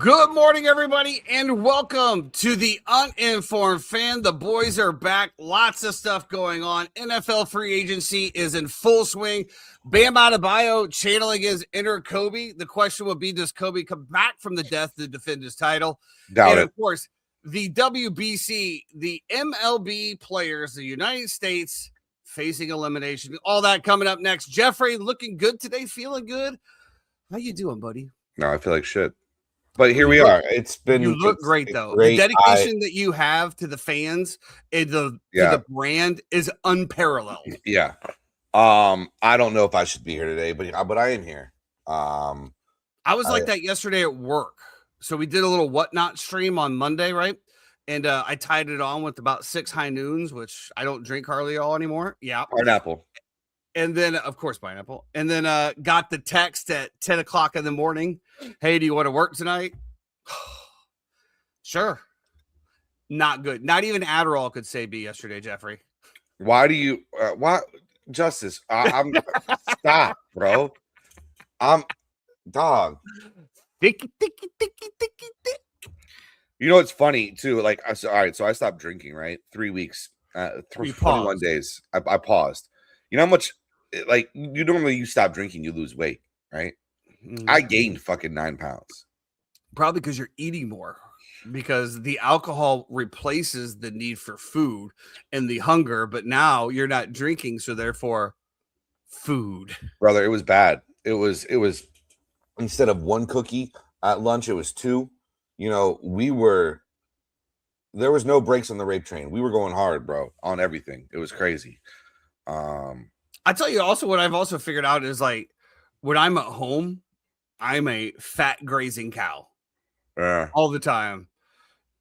Good morning, everybody, and welcome to the Uninformed Fan. The boys are back. Lots of stuff going on. NFL free agency is in full swing. Bam Adebayo channeling his inner Kobe. The question will be, does Kobe come back from the death to defend his title? Doubt and, it. of course, the WBC, the MLB players, the United States facing elimination. All that coming up next. Jeffrey, looking good today, feeling good? How you doing, buddy? No, I feel like shit. But here we are. It's been. You look great, though. Great. The dedication that you have to the fans and to the brand is unparalleled. Yeah. I don't know if I should be here today, but I am here. I was like that yesterday at work. So we did a little whatnot stream on Monday, right? And I tied it on with about 6 high noons, which I don't drink hardly all anymore. Yeah. Pineapple. And then, of course, pineapple. And then got the text at 10 o'clock in the morning. Hey, do you want to work tonight? Sure. Not good. Not even Adderall could save me yesterday, Jeffrey. Why do you? Why, Justice? I'm stop, bro. I'm dog. Thicky. You know what's funny too? Like, all right. So I stopped drinking. Right, 3 weeks. 21 days. I paused. You know how much? Like, you stop drinking, you lose weight, right? I gained fucking 9 pounds. Probably because you're eating more, because the alcohol replaces the need for food and the hunger, but now you're not drinking, so therefore food. Brother, it was bad. It was instead of 1 cookie at lunch, it was 2. You know, there was no brakes on the rape train. We were going hard, bro, on everything. It was crazy. I tell you also, what I've also figured out is, like, when I'm at home, I'm a fat grazing cow all the time.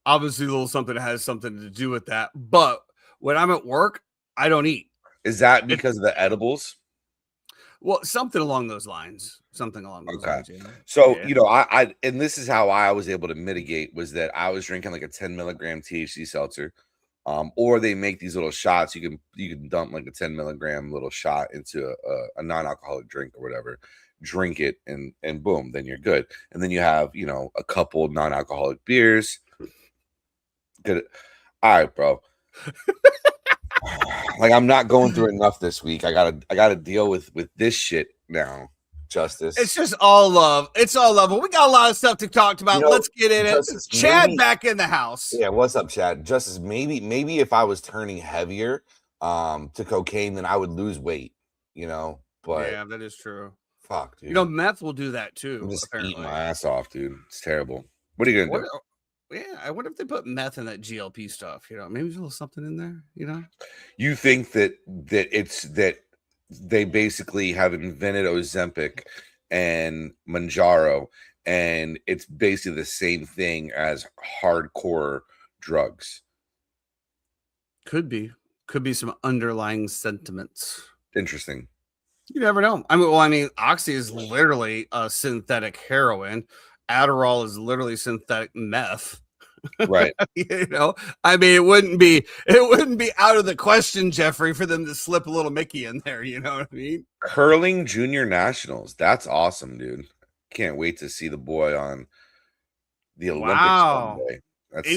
Obviously, a little something that has something to do with that. But when I'm at work, I don't eat. Is that because of the edibles? Well, something along those lines. Something along those lines. Yeah. So, you know, I and this is how I was able to mitigate, was that I was drinking like a 10 milligram THC seltzer. Or they make these little shots. You can dump like a 10 milligram little shot into a non-alcoholic drink or whatever, drink it, and boom, then you're good. And then you have, you know, a couple non-alcoholic beers. Good. All right, bro. Like, I'm not going through enough this week. I gotta deal with this shit now. Justice. It's just all love. It's all love. We got a lot of stuff to talk about. You know, let's get in Justice, it. Chad back in the house. Yeah, what's up, Chad? Justice, maybe if I was turning heavier to cocaine, then I would lose weight, you know. But yeah, that is true. Fuck, dude. You know, meth will do that too. I'm just eating my ass off, dude. It's terrible. What are you gonna do? Yeah, I wonder if they put meth in that GLP stuff. You know, maybe there's a little something in there. You know, you think that they basically have invented Ozempic and Mounjaro, and it's basically the same thing as hardcore drugs. Could be some underlying sentiments. Interesting. You never know. I mean, Oxy is literally a synthetic heroin. Adderall is literally synthetic meth. Right. You know, I mean, it wouldn't be out of the question, Jeffrey, for them to slip a little Mickey in there. You know what I mean? Curling junior nationals. That's awesome, dude. Can't wait to see the boy on the Olympics. Wow. Someday. That's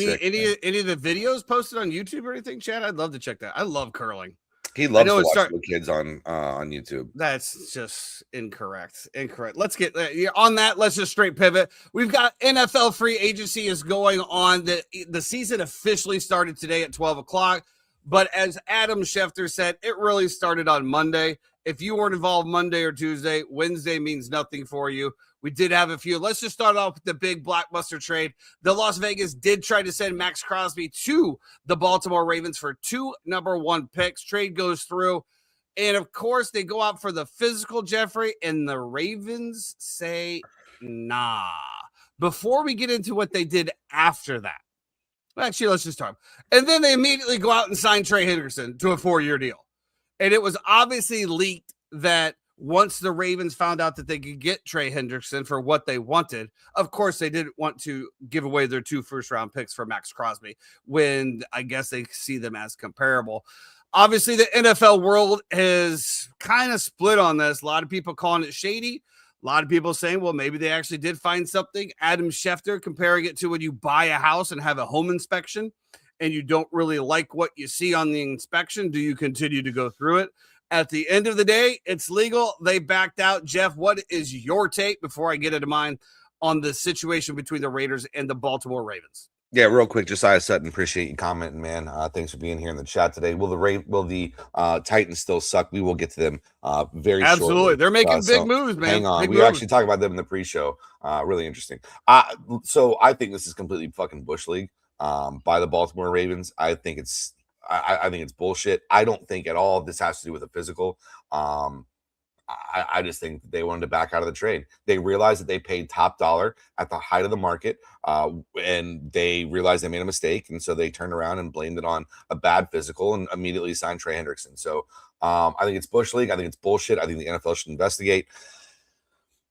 any of the videos posted on YouTube or anything, Chad? I'd love to check that. I love curling. He loves to watch the kids on YouTube. That's just incorrect. Let's get on that. Let's just straight pivot. We've got NFL free agency is going on. The season officially started today at 12 o'clock. But as Adam Schefter said, it really started on Monday. If you weren't involved Monday or Tuesday, Wednesday means nothing for you. We did have a few. Let's just start off with the big blockbuster trade. The Las Vegas did try to send Max Crosby to the Baltimore Ravens for 2 number 1 picks. Trade goes through. And, of course, they go out for the physical, Jeffrey, and the Ravens say, nah. Before we get into what they did after that, actually, let's just talk. And then they immediately go out and sign Trey Hendrickson to a 4-year deal. And it was obviously leaked that once the Ravens found out that they could get Trey Hendrickson for what they wanted, of course, they didn't want to give away their 2 first-round picks for Max Crosby when I guess they see them as comparable. Obviously, the NFL world is kind of split on this. A lot of people calling it shady. A lot of people saying, well, maybe they actually did find something. Adam Schefter comparing it to when you buy a house and have a home inspection and you don't really like what you see on the inspection. Do you continue to go through it? At the end of the day, it's legal. They backed out. Jeff, what is your take before I get into mine on the situation between the Raiders and the Baltimore Ravens? Yeah, real quick, Josiah Sutton, appreciate you commenting, man. Thanks for being here in the chat today. Will the Titans still suck? We will get to them very Absolutely. shortly. They're making big moves, man. Hang on. Big We moves. actually talked about them in the pre-show. Really interesting. So I think this is completely fucking bush league by the Baltimore Ravens. I think it's bullshit. I don't think at all this has to do with a physical. I just think that they wanted to back out of the trade. They realized that they paid top dollar at the height of the market, and they realized they made a mistake, and so they turned around and blamed it on a bad physical and immediately signed Trey Hendrickson. So I think it's bush league. I think it's bullshit. I think the NFL should investigate.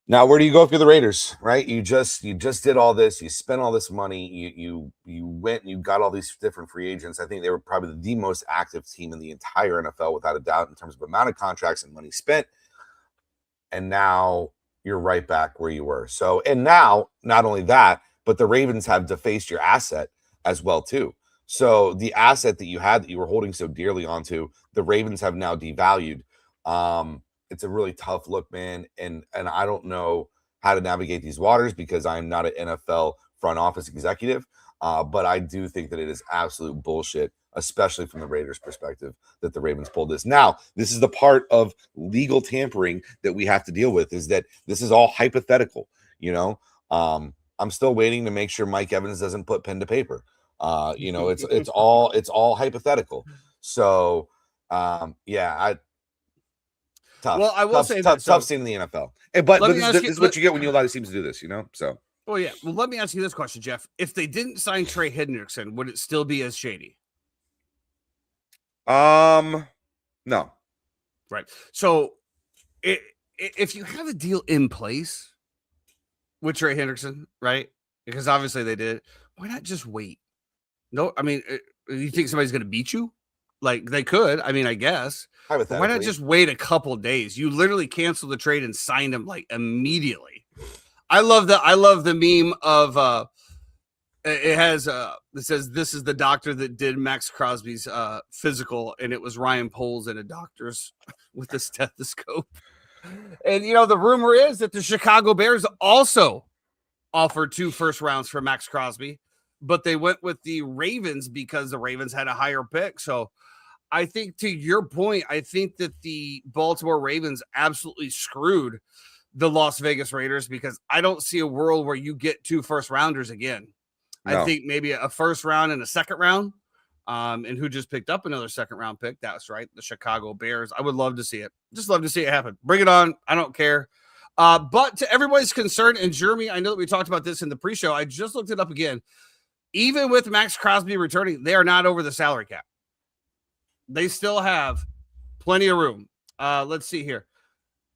Now, where do you go if you're the Raiders, right? You just did all this. You spent all this money. You went and you got all these different free agents. I think they were probably the most active team in the entire NFL, without a doubt, in terms of amount of contracts and money spent. And now you're right back where you were. So, and now not only that, but the Ravens have defaced your asset as well too. So the asset that you had that you were holding so dearly onto, the Ravens have now devalued. It's a really tough look, man. And I don't know how to navigate these waters because I'm not an NFL front office executive. But I do think that it is absolute bullshit, especially from the Raiders' perspective, that the Ravens pulled this. Now, this is the part of legal tampering that we have to deal with, is that this is all hypothetical. You know, I'm still waiting to make sure Mike Evans doesn't put pen to paper. It's all hypothetical. So, yeah, tough. Well, I will say tough scene in the NFL. But this is what you get when you allow these teams to do this. You know, so. Oh, yeah. Well, let me ask you this question, Jeff. If they didn't sign Trey Hendrickson, would it still be as shady? No. Right. So if you have a deal in place with Trey Hendrickson, right? Because obviously they did. Why not just wait? No, I mean, you think somebody's going to beat you? Like they could. I mean, I guess. Why not just wait a couple days? You literally canceled the trade and signed him like immediately. I love the meme of it has it says this is the doctor that did Max Crosby's physical, and it was Ryan Poles in a doctor's with a stethoscope. And you know, the rumor is that the Chicago Bears also offered 2 first rounds for Max Crosby, but they went with the Ravens because the Ravens had a higher pick. So I think, to your point, I think that the Baltimore Ravens absolutely screwed the Las Vegas Raiders, because I don't see a world where you get 2 first rounders again. No. I think maybe a first round and a second round. And who just picked up another second round pick? That's right, the Chicago Bears. I would love to see it. Just love to see it happen. Bring it on. I don't care. But to everybody's concern, and Jeremy, I know that we talked about this in the pre-show. I just looked it up again. Even with Max Crosby returning, they are not over the salary cap. They still have plenty of room. Let's see here.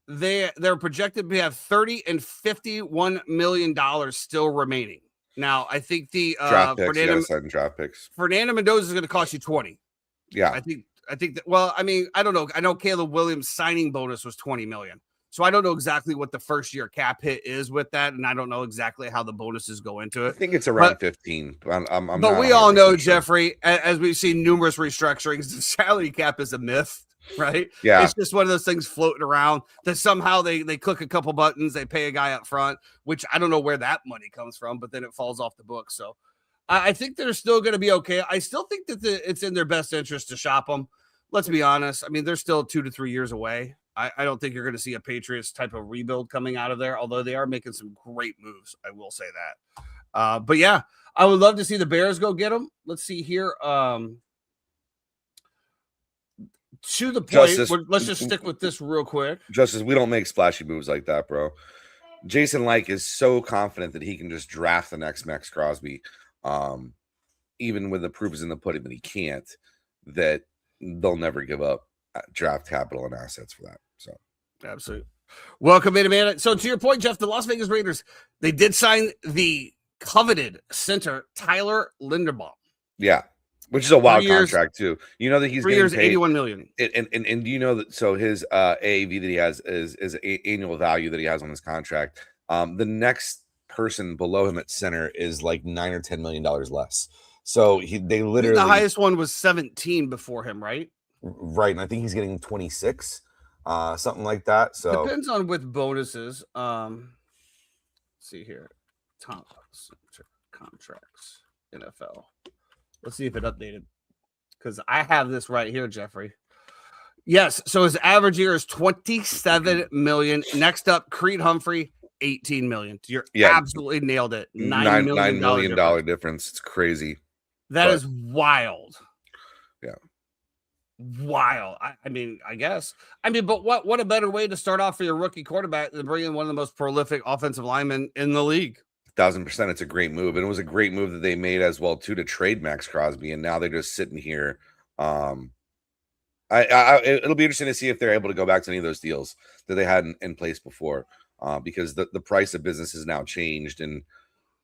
They're projected to have $30 and $51 million still remaining. Now, I think the draft picks. Fernando Mendoza is going to cost you 20. Yeah, I think that. Well, I mean, I don't know. I know Caleb Williams' signing bonus was $20 million, so I don't know exactly what the first year cap hit is with that, and I don't know exactly how the bonuses go into it. I think it's around 15. But we all know, sure. Jeffrey, as we've seen numerous restructurings, the salary cap is a myth. Right? Yeah. It's just one of those things floating around that somehow they click a couple buttons, they pay a guy up front, which I don't know where that money comes from, but then it falls off the book. So I think they're still going to be okay. I still think that it's in their best interest to shop them. Let's be honest. I mean, they're still 2 to 3 years away. I don't think you're going to see a Patriots type of rebuild coming out of there, although they are making some great moves. I will say that. But yeah, I would love to see the Bears go get them. Let's see here. To the point, Justice, let's just stick with this real quick. Justice, we don't make splashy moves like that, bro. Jason Licht is so confident that he can just draft the next Max Crosby, even when the proof is in the pudding that he can't, that they'll never give up draft capital and assets for that. So, absolutely. Welcome in, man. So, to your point, Jeff, the Las Vegas Raiders, they did sign the coveted center, Tyler Linderbaum. Yeah. which is a wild 3 years, contract too. You know that he's 3 getting years, paid, 81 million. and do you know that? So his AAV that he has is annual value that he has on his contract. The next person below him at center is like $9 or $10 million less. So they I think the literally highest one was 17 before him, right? right, and I think he's getting 26, something like that. So Depends on with bonuses. Let's see here, top contracts NFL. Let's see if it updated because I have this right here, Jeffrey. Yes, so his average year is 27 million. Next up, Creed Humphrey, 18 million. You're absolutely nailed it. $9 million difference. It's crazy. That is wild. Yeah. Wild. I mean, I guess. I mean, but what a better way to start off for your rookie quarterback than bringing one of the most prolific offensive linemen in the league? 1,000%. It's a great move. And it was a great move that they made as well, too, to trade Max Crosby. And now they're just sitting here. It'll be interesting to see if they're able to go back to any of those deals that they had in place before, because the price of business has now changed. And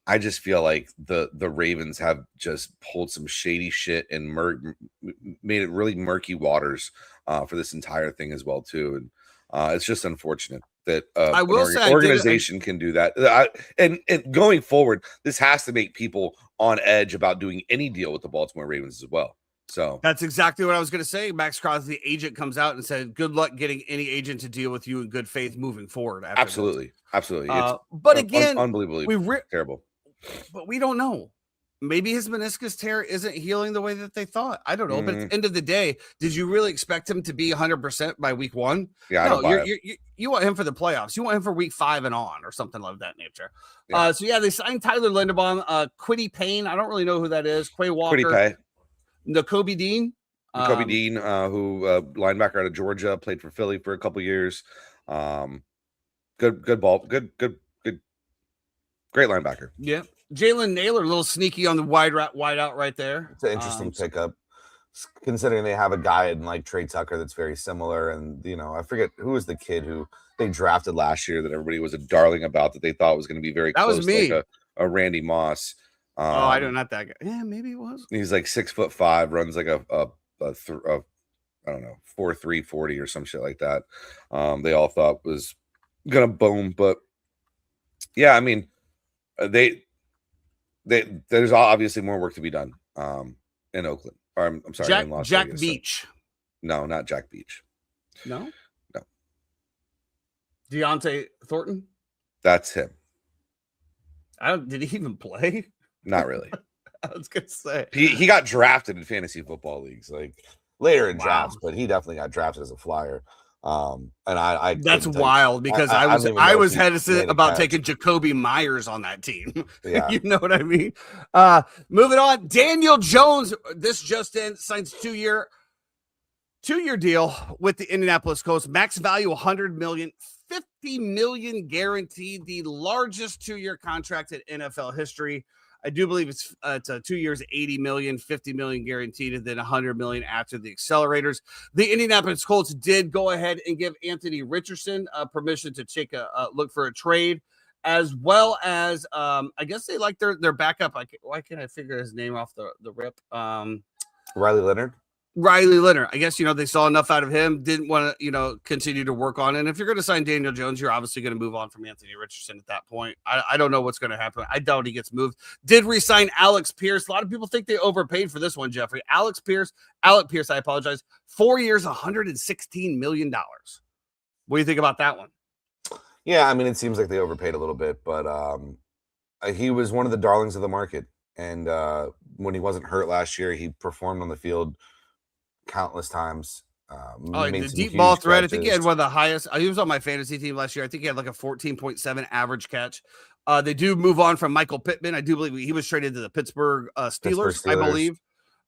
I just feel like the Ravens have just pulled some shady shit and made it really murky waters for this entire thing as well, too. And it's just unfortunate that I will say organization can do that. And going forward, this has to make people on edge about doing any deal with the Baltimore Ravens as well. So that's exactly what I was going to say. Max Crosby, the agent, comes out and said, "Good luck getting any agent to deal with you in good faith moving forward." Absolutely. But again, unbelievably terrible. But we don't know. Maybe his meniscus tear isn't healing the way that they thought. I don't know. But at the end of the day, did you really expect him to be 100% by week 1? Yeah, no. You want him for the playoffs. You want him for week 5 and on, or something of that nature. Yeah. They signed Tyler Linderbaum, Kwity Payne. I don't really know who that is. Quay Walker. Nakobe Dean. Nakobe Dean, who linebacker out of Georgia, played for Philly for a couple years. Good great linebacker. Yeah. Jalen Naylor, a little sneaky on the wide out right there. It's an interesting pickup, considering they have a guy in like Trey Tucker that's very similar. And, I forget who was the kid who they drafted last year that everybody was a darling about, that they thought was going to be very close. That was me. Like a Randy Moss. I don't, not that guy. Yeah, maybe it was. He's like 6'5", runs like a I don't know, 4.3 40 or some shit like that. They all thought was gonna boom, but yeah, I mean, there's obviously more work to be done in Oakland. Or I'm sorry, in Las Jack Vegas. Beach. No, not Jack Beach. No. No. Deontay Thornton. That's him. Did he even play? Not really. I was gonna say he got drafted in fantasy football leagues like later in drafts, but he definitely got drafted as a flyer. And I that's wild because I was hesitant about taking Jacoby Myers on that team. Yeah. You know what I mean? Moving on, Daniel Jones. This just in, signs 2-year deal with the Indianapolis Colts. Max value $100 million, $50 million guaranteed, the largest 2-year contract in NFL history. I do believe it's 2 years, $80 million, $50 million guaranteed, and then $100 million after the accelerators. The Indianapolis Colts did go ahead and give Anthony Richardson permission to take a look for a trade, as well as I guess they like their backup. Why can't I figure his name off the rip? Riley Leonard. I guess, they saw enough out of him, didn't want to, continue to work on it. And if you're going to sign Daniel Jones, you're obviously going to move on from Anthony Richardson at that point. I don't know what's going to happen. I doubt he gets moved. Did re-sign Alex Pierce. A lot of people think they overpaid for this one, Jeffrey. Alec Pierce, I apologize. 4 years, $116 million. What do you think about that one? Yeah, I mean, it seems like they overpaid a little bit, but he was one of the darlings of the market. And when he wasn't hurt last year, he performed on the field countless times. The deep ball threat. I think he had one of the highest. He was on my fantasy team last year. I think he had like a 14.7 average catch. They do move on from Michael Pittman. I do believe he was traded to the Pittsburgh Steelers. I believe.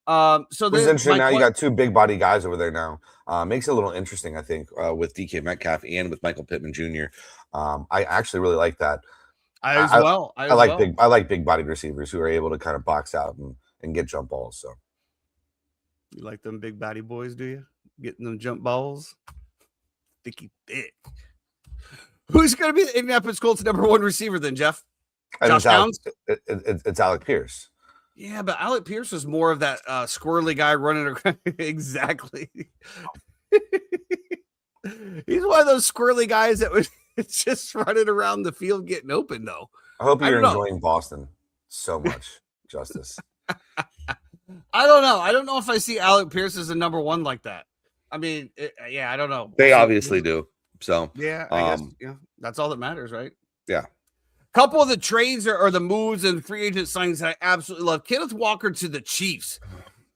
So this is interesting. Now you got 2 big body guys over there now. Makes it a little interesting, I think, with DK Metcalf and with Michael Pittman Jr. I actually really like that. I like big bodied receivers who are able to kind of box out and get jump balls. So. You like them big body boys, do you? Getting them jump balls? Thick. Who's going to be the Indianapolis Colts' #1 receiver then, Jeff? Josh Downs? It's Alec Pierce. Yeah, but Alec Pierce was more of that squirrely guy running around. Exactly. He's one of those squirrely guys that was just running around the field getting open, though. I hope I you're don't know. enjoying Boston so much, Justice. I don't know. I don't know if I see Alec Pierce as a number one like that. I mean, yeah, I don't know. They obviously do. So Yeah, I guess that's all that matters, right? Yeah. Couple of the trades or the moves and free agent signings that I absolutely love. Kenneth Walker to the Chiefs.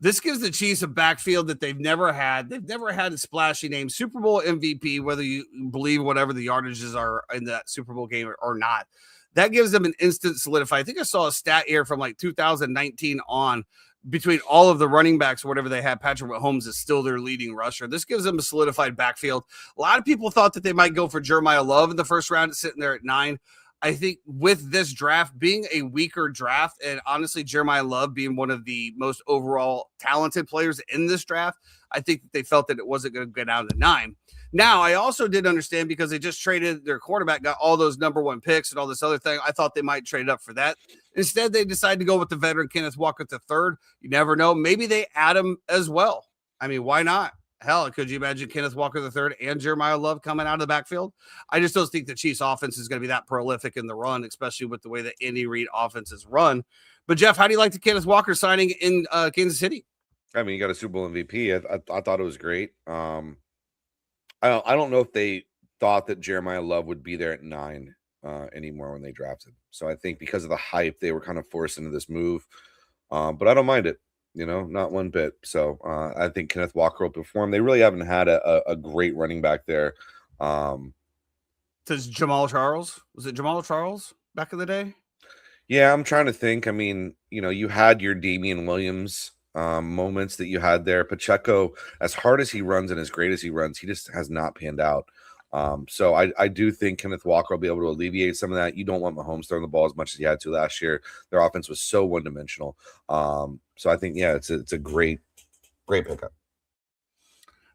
This gives the Chiefs a backfield that they've never had. They've never had a splashy name. Super Bowl MVP, whether you believe whatever the yardages are in that Super Bowl game or not. That gives them an instant solidify. I think I saw a stat here from like 2019 on between all of the running backs or whatever they had. Patrick Mahomes is still their leading rusher. This gives them a solidified backfield. A lot of people thought that they might go for Jeremiah Love in the first round, sitting there at 9. I think with this draft being a weaker draft, and honestly, Jeremiah Love being one of the most overall talented players in this draft, I think that they felt that it wasn't going to get down to 9. Now, I also did understand because they just traded their quarterback, got all those number 1 picks and all this other thing. I thought they might trade up for that. Instead, they decided to go with the veteran Kenneth Walker III. You never know. Maybe they add him as well. I mean, why not? Hell, could you imagine Kenneth Walker III and Jeremiah Love coming out of the backfield? I just don't think the Chiefs offense is going to be that prolific in the run, especially with the way that Andy Reid offense is run. But Jeff, how do you like the Kenneth Walker signing in Kansas City? I mean, you got a Super Bowl MVP. I thought it was great. I don't know if they thought that Jeremiah Love would be there at 9 anymore when they drafted. So I think because of the hype, they were kind of forced into this move. But I don't mind it. Not one bit. So I think Kenneth Walker will perform. They really haven't had a great running back there. Says Jamal Charles. Was it Jamal Charles back in the day? Yeah, I'm trying to think. I mean, you had your Damian Williams moments that you had there. Pacheco, as hard as he runs and as great as he runs, he just has not panned out. So I do think Kenneth Walker will be able to alleviate some of that. You don't want Mahomes throwing the ball as much as he had to last year. Their offense was so one-dimensional. So I think, yeah, it's a great pickup.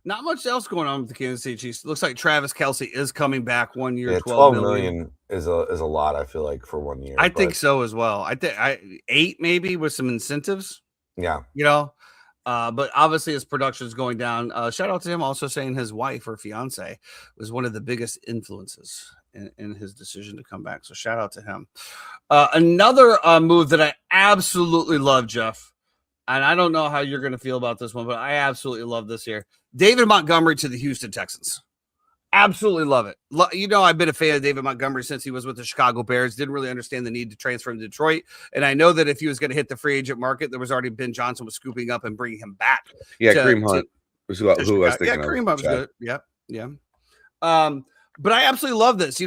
Not much else going on with the Kansas City Chiefs. Looks like Travis Kelce is coming back 1 year. Yeah, 12 million is a lot, I feel like, for 1 year. I think so as well. I think 8 maybe with some incentives. Yeah. But obviously his production is going down. Shout out to him also saying his wife or fiance was one of the biggest influences in his decision to come back. So shout out to him. Another move that I absolutely love, Jeff, and I don't know how you're going to feel about this one, but I absolutely love this here. David Montgomery to the Houston Texans. Absolutely love it. I've been a fan of David Montgomery since he was with the Chicago Bears. Didn't really understand the need to transfer him to Detroit. And I know that if he was going to hit the free agent market, there was already Ben Johnson was scooping up and bringing him back. Yeah, Kareem Hunt was who I was thinking of. Yeah, Kareem Hunt was good. Yeah. But I absolutely love this.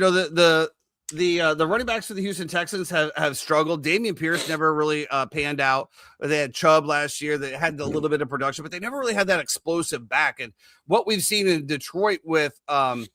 The running backs for the Houston Texans have struggled. Dameon Pierce never really panned out. They had Chubb last year. They had a little bit of production, but they never really had that explosive back. And what we've seen in Detroit with who's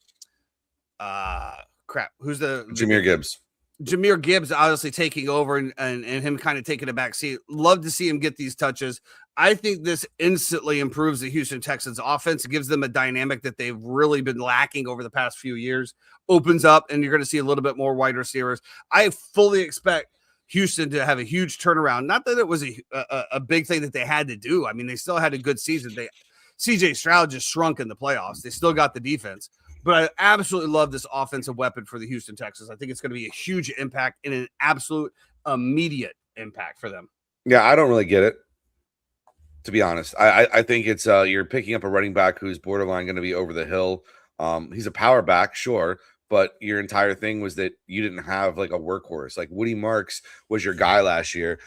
the Jahmyr Gibbs. Jahmyr Gibbs obviously taking over and him kind of taking a back seat. Love to see him get these touches. I think this instantly improves the Houston Texans offense. It gives them a dynamic that they've really been lacking over the past few years. Opens up, and you're going to see a little bit more wide receivers. I fully expect Houston to have a huge turnaround. Not that it was a big thing that they had to do. I mean, they still had a good season. CJ Stroud just shrunk in the playoffs. They still got the defense. But I absolutely love this offensive weapon for the Houston Texans. I think it's going to be a huge impact and an absolute immediate impact for them. Yeah, I don't really get it, to be honest. I think it's you're picking up a running back who's borderline going to be over the hill. He's a power back, sure, but your entire thing was that you didn't have like a workhorse. Like Woody Marks was your guy last year.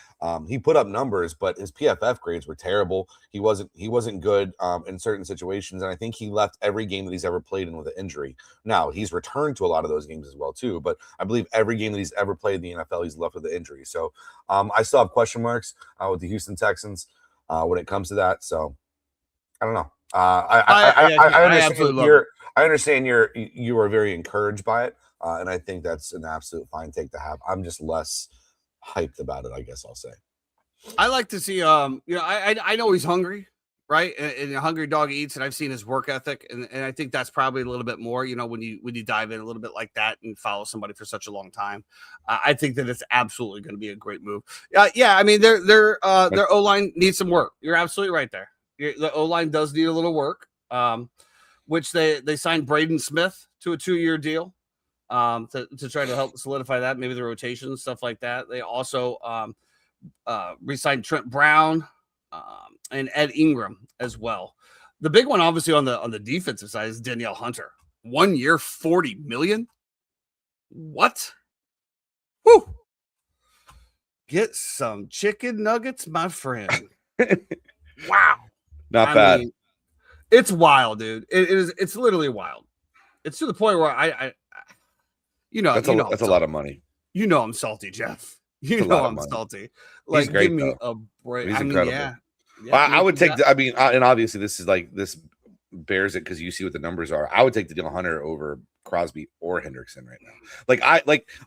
He put up numbers, but his PFF grades were terrible. He wasn't good in certain situations, and I think he left every game that he's ever played in with an injury. Now, he's returned to a lot of those games as well, too, but I believe every game that he's ever played in the NFL, he's left with an injury. So I still have question marks with the Houston Texans when it comes to that. So I don't know. I understand you are very encouraged by it, and I think that's an absolute fine take to have. I'm just less hyped about it, I guess I'll say. I like to see I know he's hungry. right? And a hungry dog eats, and I've seen his work ethic, and I think that's probably a little bit more, when you dive in a little bit like that and follow somebody for such a long time. I think that it's absolutely going to be a great move. Yeah, I mean their O-line needs some work. You're absolutely right there. The O-line does need a little work, which they signed Braden Smith to a 2-year deal to try to help solidify that, maybe the rotation, stuff like that. They also re-signed Trent Brown and Ed Ingram as well. The big one, obviously, on the defensive side is Danielle Hunter. 1 year, $40 million. What? Woo! Get some chicken nuggets, my friend. Wow. Not bad. Mean, it's wild, dude. It's literally wild. It's to the point where I that's a lot of money. You know I'm salty, Jeff. You know I'm salty. Like, great, give me though. a break. He's I mean, incredible. yeah. I would take. And obviously this bears it because you see what the numbers are. I would take Danielle Hunter over Crosby or Hendrickson right now.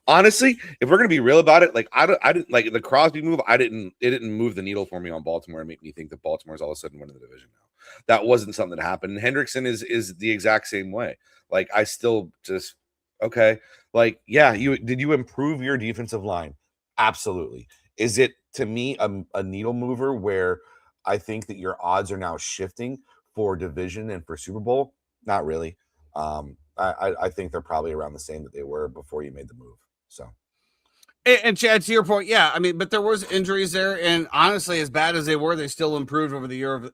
Honestly, if we're gonna be real about it, I didn't like the Crosby move. It didn't move the needle for me on Baltimore and make me think that Baltimore's all of a sudden winning the division now. That wasn't something that happened. And Hendrickson is the exact same way. Like, I still just okay. Like, yeah, did you improve your defensive line? Absolutely. Is it, to me, a needle mover where I think that your odds are now shifting for division and for Super Bowl? Not really. I think they're probably around the same that they were before you made the move. So, and Chad, to your point, yeah, I mean, but there was injuries there, and honestly, as bad as they were, they still improved over the year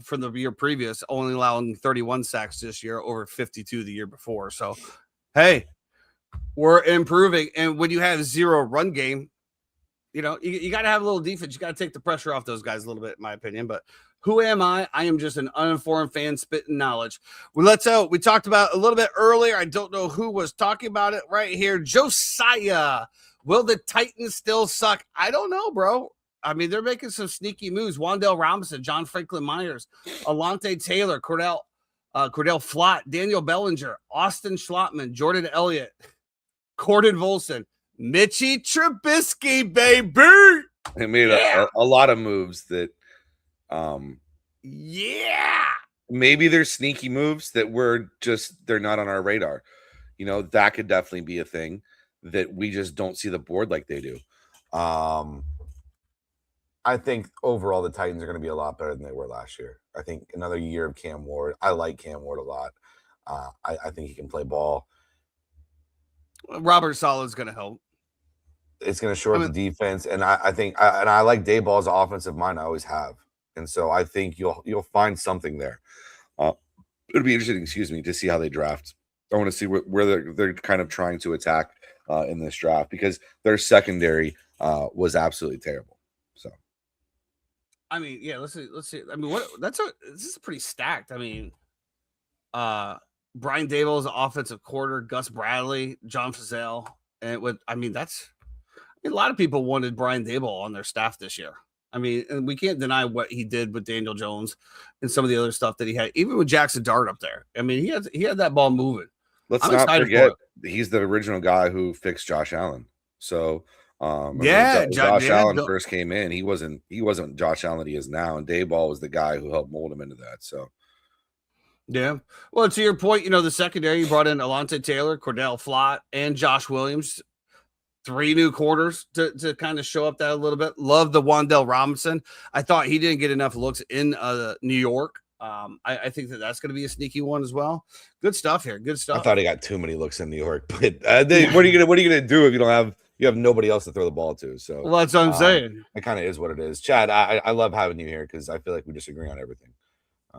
from the year previous, only allowing 31 sacks this year over 52 the year before. So, hey, we're improving, and when you have zero run game, you got to have a little defense. You got to take the pressure off those guys a little bit, in my opinion. But who am I? I am just an uninformed fan spitting knowledge. Well, we talked about a little bit earlier. I don't know who was talking about it right here. Josiah, will the Titans still suck? I don't know, bro. I mean, they're making some sneaky moves. Wandale Robinson, John Franklin Myers, Alontae Taylor, Cordell Flott, Daniel Bellinger, Austin Schlottman, Jordan Elliott, Corden Volson, Mitchie Trubisky, baby. They made a lot of moves that, maybe they're sneaky moves that they're not on our radar. That could definitely be a thing that we just don't see the board like they do. I think overall the Titans are going to be a lot better than they were last year. I think another year of Cam Ward. I like Cam Ward a lot. I think he can play ball. Robert Sala's going to help. It's going to shore up the defense, and I think I like Dayball's offensive mind. I always have, and so I think you'll find something there. It'll be interesting, to see how they draft. I want to see where they're kind of trying to attack in this draft, because their secondary was absolutely terrible. So, I mean, yeah, let's see. I mean, this is pretty stacked. I mean, Brian Daboll is an offensive coordinator, Gus Bradley, John Frizzell, and a lot of people wanted Brian Daboll on their staff this year. I mean, and we can't deny what he did with Daniel Jones and some of the other stuff that he had, even with Jackson Dart up there. I mean, he had that ball moving. Let's not forget he's the original guy who fixed Josh Allen. So, Josh Allen first came in, he wasn't Josh Allen that he is now, and Daboll was the guy who helped mold him into that. So, yeah. Well, to your point, the secondary, you brought in Alontae Taylor, Cordell Flott, and Josh Williams. 3 new quarters to kind of show up that a little bit. Love the Wandale Robinson. I thought he didn't get enough looks in New York. I think that's going to be a sneaky one as well. Good stuff here. Good stuff. I thought he got too many looks in New York, but what are you gonna do if you have nobody else to throw the ball to? So, well, that's what I'm saying. It kind of is what it is. Chad, I love having you here because I feel like we disagree on everything.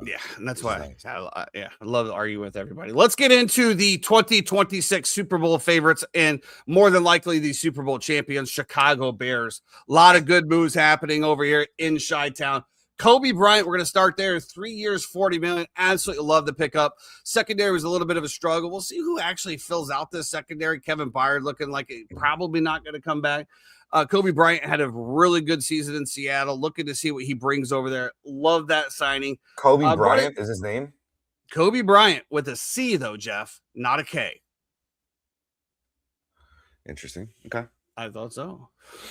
Yeah, and that's why nice. I love to argue with everybody. Let's get into the 2026 Super Bowl favorites and more than likely the Super Bowl champions, Chicago Bears. A lot of good moves happening over here in Chi-Town. Kobe Bryant, we're going to start there. 3 years, $40 million. Absolutely love the pickup. Secondary was a little bit of a struggle. We'll see who actually fills out this secondary. Kevin Byard looking like probably not going to come back. Kobe Bryant had a really good season in Seattle. Looking to see what he brings over there. Love that signing. Kobe Bryant is his name? Kobe Bryant with a C, though, Jeff, not a K. Interesting. Okay. I thought so.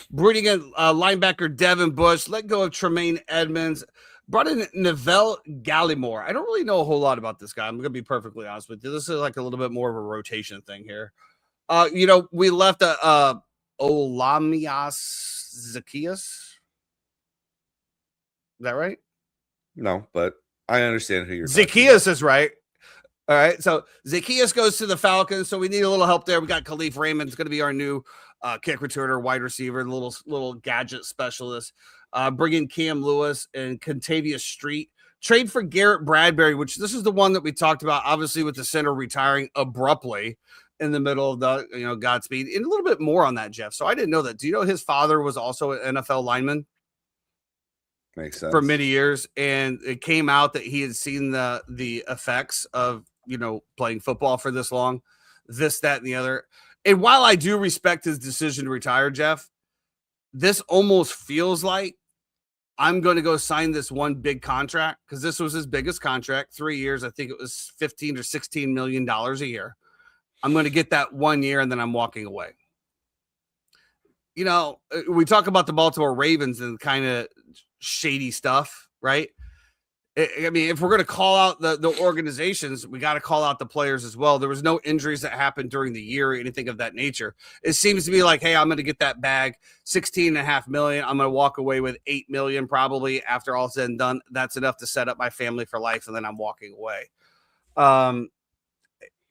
Bringing in linebacker Devin Bush. Let go of Tremaine Edmonds. Brought in Neville Gallimore. I don't really know a whole lot about this guy. I'm going to be perfectly honest with you. This is like a little bit more of a rotation thing here. We left Olamias Zacchaeus. Is that right? No, but I understand who you're Zacchaeus is right. All right. So Zacchaeus goes to the Falcons. So we need a little help there. We got Khalif Raymond's going to be our new kick returner, wide receiver, little gadget specialist. Bring in Cam Lewis and Contavious Street. Trade for Garrett Bradbury, which this is the one that we talked about, obviously, with the center retiring abruptly in the middle of the, Godspeed. And a little bit more on that, Jeff. So I didn't know that. Do you know his father was also an NFL lineman? Makes sense. For many years. And it came out that he had seen the effects of, playing football for this long, this, that, and the other. And while I do respect his decision to retire, Jeff, this almost feels like I'm going to go sign this one big contract because this was his biggest contract, 3 years. I think it was $15 or $16 million a year. I'm going to get that 1 year and then I'm walking away. We talk about the Baltimore Ravens and kind of shady stuff, right? I mean, if we're going to call out the organizations, we got to call out the players as well. There was no injuries that happened during the year or anything of that nature. It seems to be like, hey, I'm going to get that bag, $16.5 million. I'm going to walk away with $8 million probably after all said and done. That's enough to set up my family for life, and then I'm walking away.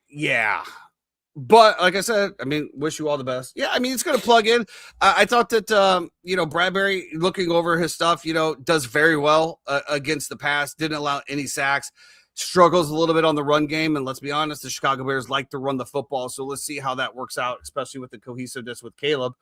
Yeah. But like I said, wish you all the best. Yeah, it's going to plug in. I thought that, Bradbury, looking over his stuff, does very well against the pass, didn't allow any sacks, struggles a little bit on the run game. And let's be honest, the Chicago Bears like to run the football. So let's see how that works out, especially with the cohesiveness with Caleb.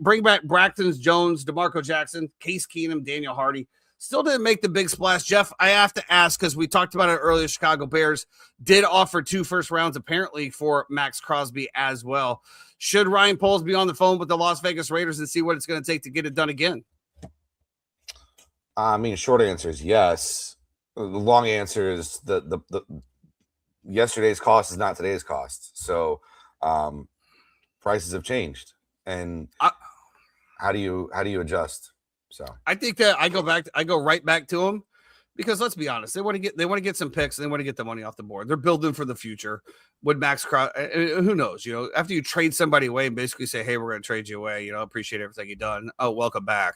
Bring back Braxton Jones, DeMarco Jackson, Case Keenum, Daniel Hardy. Still didn't make the big splash. Jeff, I have to ask, because we talked about it earlier, Chicago Bears did offer 2 first rounds apparently for Max Crosby as well. Should Ryan Poles be on the phone with the Las Vegas Raiders and see what it's going to take to get it done again? Short answer is yes. The long answer is the yesterday's cost is not today's cost. So prices have changed. And how do you adjust? So I think that I go right back to them because let's be honest, they want to get some picks and they want to get the money off the board. They're building for the future. Would Max who knows, after you trade somebody away and basically say, hey, we're going to trade you away, appreciate everything you've done. Oh, welcome back.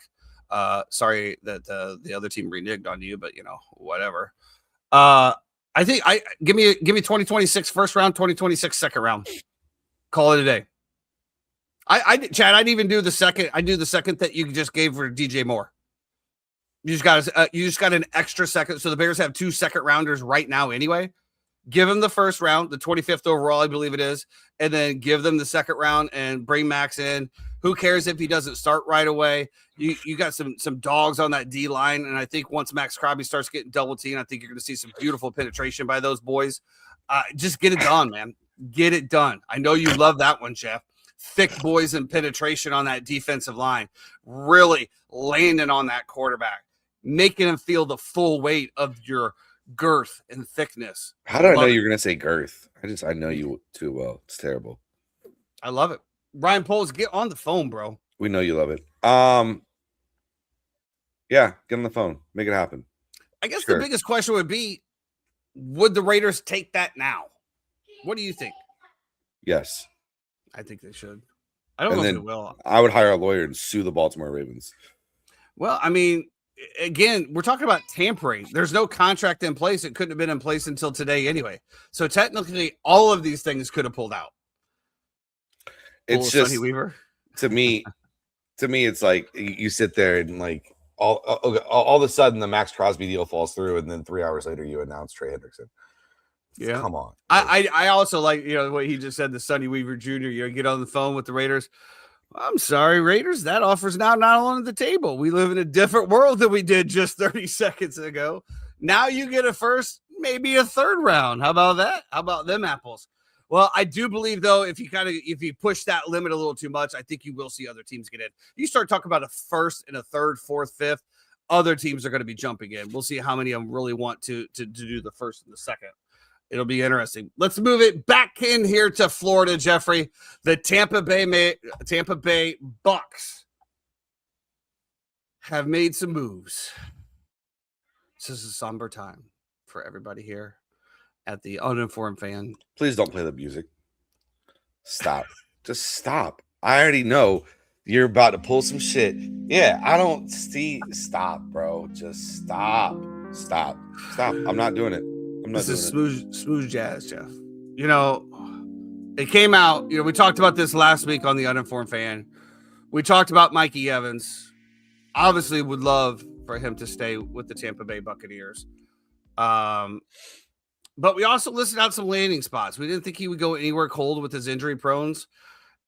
Sorry that the other team reneged on you, but whatever. I think give me 2026 first round, 2026 second round. Call it a day. Chad, I'd even do the second. I do the second that you just gave for DJ Moore. You just got an extra second. So the Bears have 2 second rounders right now anyway. Give them the first round, the 25th overall, I believe it is, and then give them the second round and bring Max in. Who cares if he doesn't start right away? You got some dogs on that D line, and I think once Max Crosby starts getting double teamed, I think you're going to see some beautiful penetration by those boys. Just get it done, man. Get it done. I know you love that one, Jeff. Thick boys and penetration on that defensive line, really landing on that quarterback, making him feel the full weight of your girth and thickness. How did I know you were going to say girth? I know you too well. It's terrible. I love it. Ryan Poles, get on the phone, bro. We know you love it. Yeah, get on the phone. Make it happen. I guess the biggest question would be, would the Raiders take that now? What do you think? Yes. I think they should. I don't know if they will. I would hire a lawyer and sue the Baltimore Ravens. Well, again, we're talking about tampering. There's no contract in place. It couldn't have been in place until today anyway. So technically, all of these things could have pulled out. It's just Sonny Weaver. to me, it's like you sit there and like all of a sudden the Max Crosby deal falls through, and then 3 hours later you announce Trey Hendrickson. Yeah, come on. I also like what he just said. The Sonny Weaver Jr. Get on the phone with the Raiders. I'm sorry, Raiders. That offer's now not on the table. We live in a different world than we did just 30 seconds ago. Now you get a first, maybe a third round. How about that? How about them apples? Well, I do believe though, if you push that limit a little too much, I think you will see other teams get in. You start talking about a first and a third, fourth, fifth. Other teams are going to be jumping in. We'll see how many of them really want to do the first and the second. It'll be interesting. Let's move it back in here to Florida, Jeffrey. The Tampa Bay Bucks have made some moves. This is a somber time for everybody here at the Uninformed Fan. Please don't play the music. Stop. Just stop. I already know you're about to pull some shit. Yeah, I don't see. Stop, bro. Just stop. Stop. I'm not doing it. This is smooth jazz, Jeff. You know, it came out. You know, we talked about this last week on the Uninformed Fan. We talked about Mikey Evans. Obviously, would love for him to stay with the Tampa Bay Buccaneers. But we also listed out some landing spots. We didn't think he would go anywhere cold with his injury prones.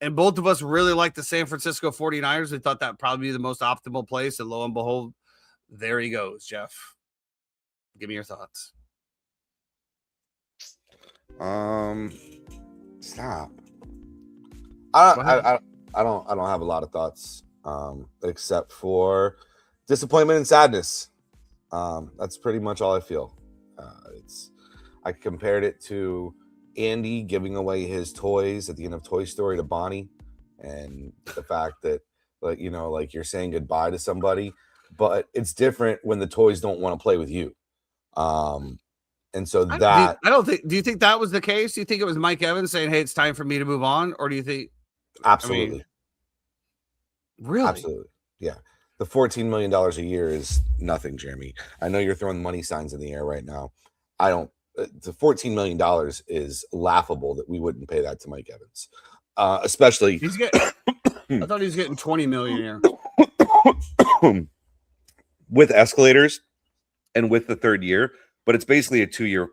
And both of us really like the San Francisco 49ers. We thought that would probably be the most optimal place. And lo and behold, there he goes, Jeff. Give me your thoughts. Stop. I don't have a lot of thoughts, except for disappointment and sadness. That's pretty much all I feel. I compared it to Andy giving away his toys at the end of Toy Story to Bonnie, and the fact that, like, you know, like, you're saying goodbye to somebody, but it's different when the toys don't want to play with you. And so that I don't think. Do you think that was the case? Do you think it was Mike Evans saying, "Hey, it's time for me to move on," or do you think? absolutely, I mean, really? absolutely, yeah. The $14 million a year is nothing, Jeremy. I know you're throwing money signs in the air right now. I don't. The $14 million is laughable that we wouldn't pay that to Mike Evans, especially. He's getting. I thought he was getting $20 million here. With escalators and with the third year, but it's basically a 2-year,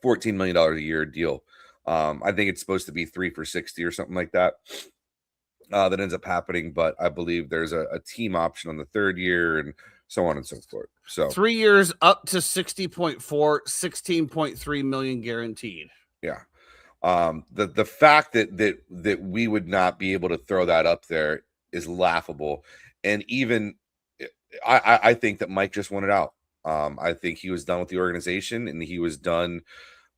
$14 million a year deal. I think it's supposed to be 3 for $60 or something like that. That ends up happening, but I believe there's a team option on the third year and so on and so forth. So 3 years up to 60.4, 16.3 million guaranteed. yeah. The fact that we would not be able to throw that up there is laughable. And even I think that Mike just wanted out. I think he was done with the organization and he was done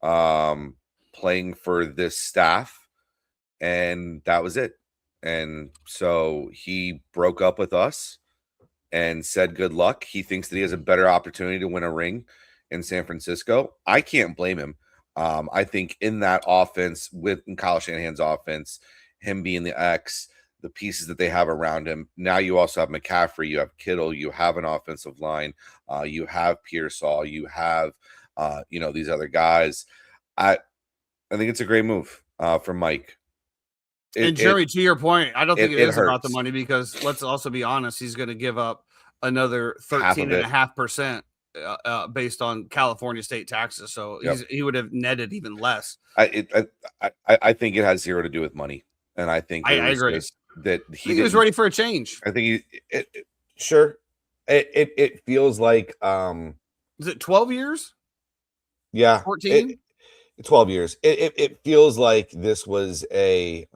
playing for this staff, and that was it. And so he broke up with us and said good luck. He thinks that he has a better opportunity to win a ring in San Francisco. I can't blame him. I think in that offense, with Kyle Shanahan's offense, him being the X, the pieces that they have around him. Now you also have McCaffrey, you have Kittle, you have an offensive line, you have Pearsall, you have these other guys. I think it's a great move from Mike. And Jerry, to your point, I don't think it is about the hurts. money, because let's also be honest, he's going to give up another 13.5% based on California state taxes. So he would have netted even less. I think it has zero to do with money. And I think I agree that he was ready for a change. I think sure. It feels like Is it 12 years? Yeah. 14? 12 years. It feels like this was an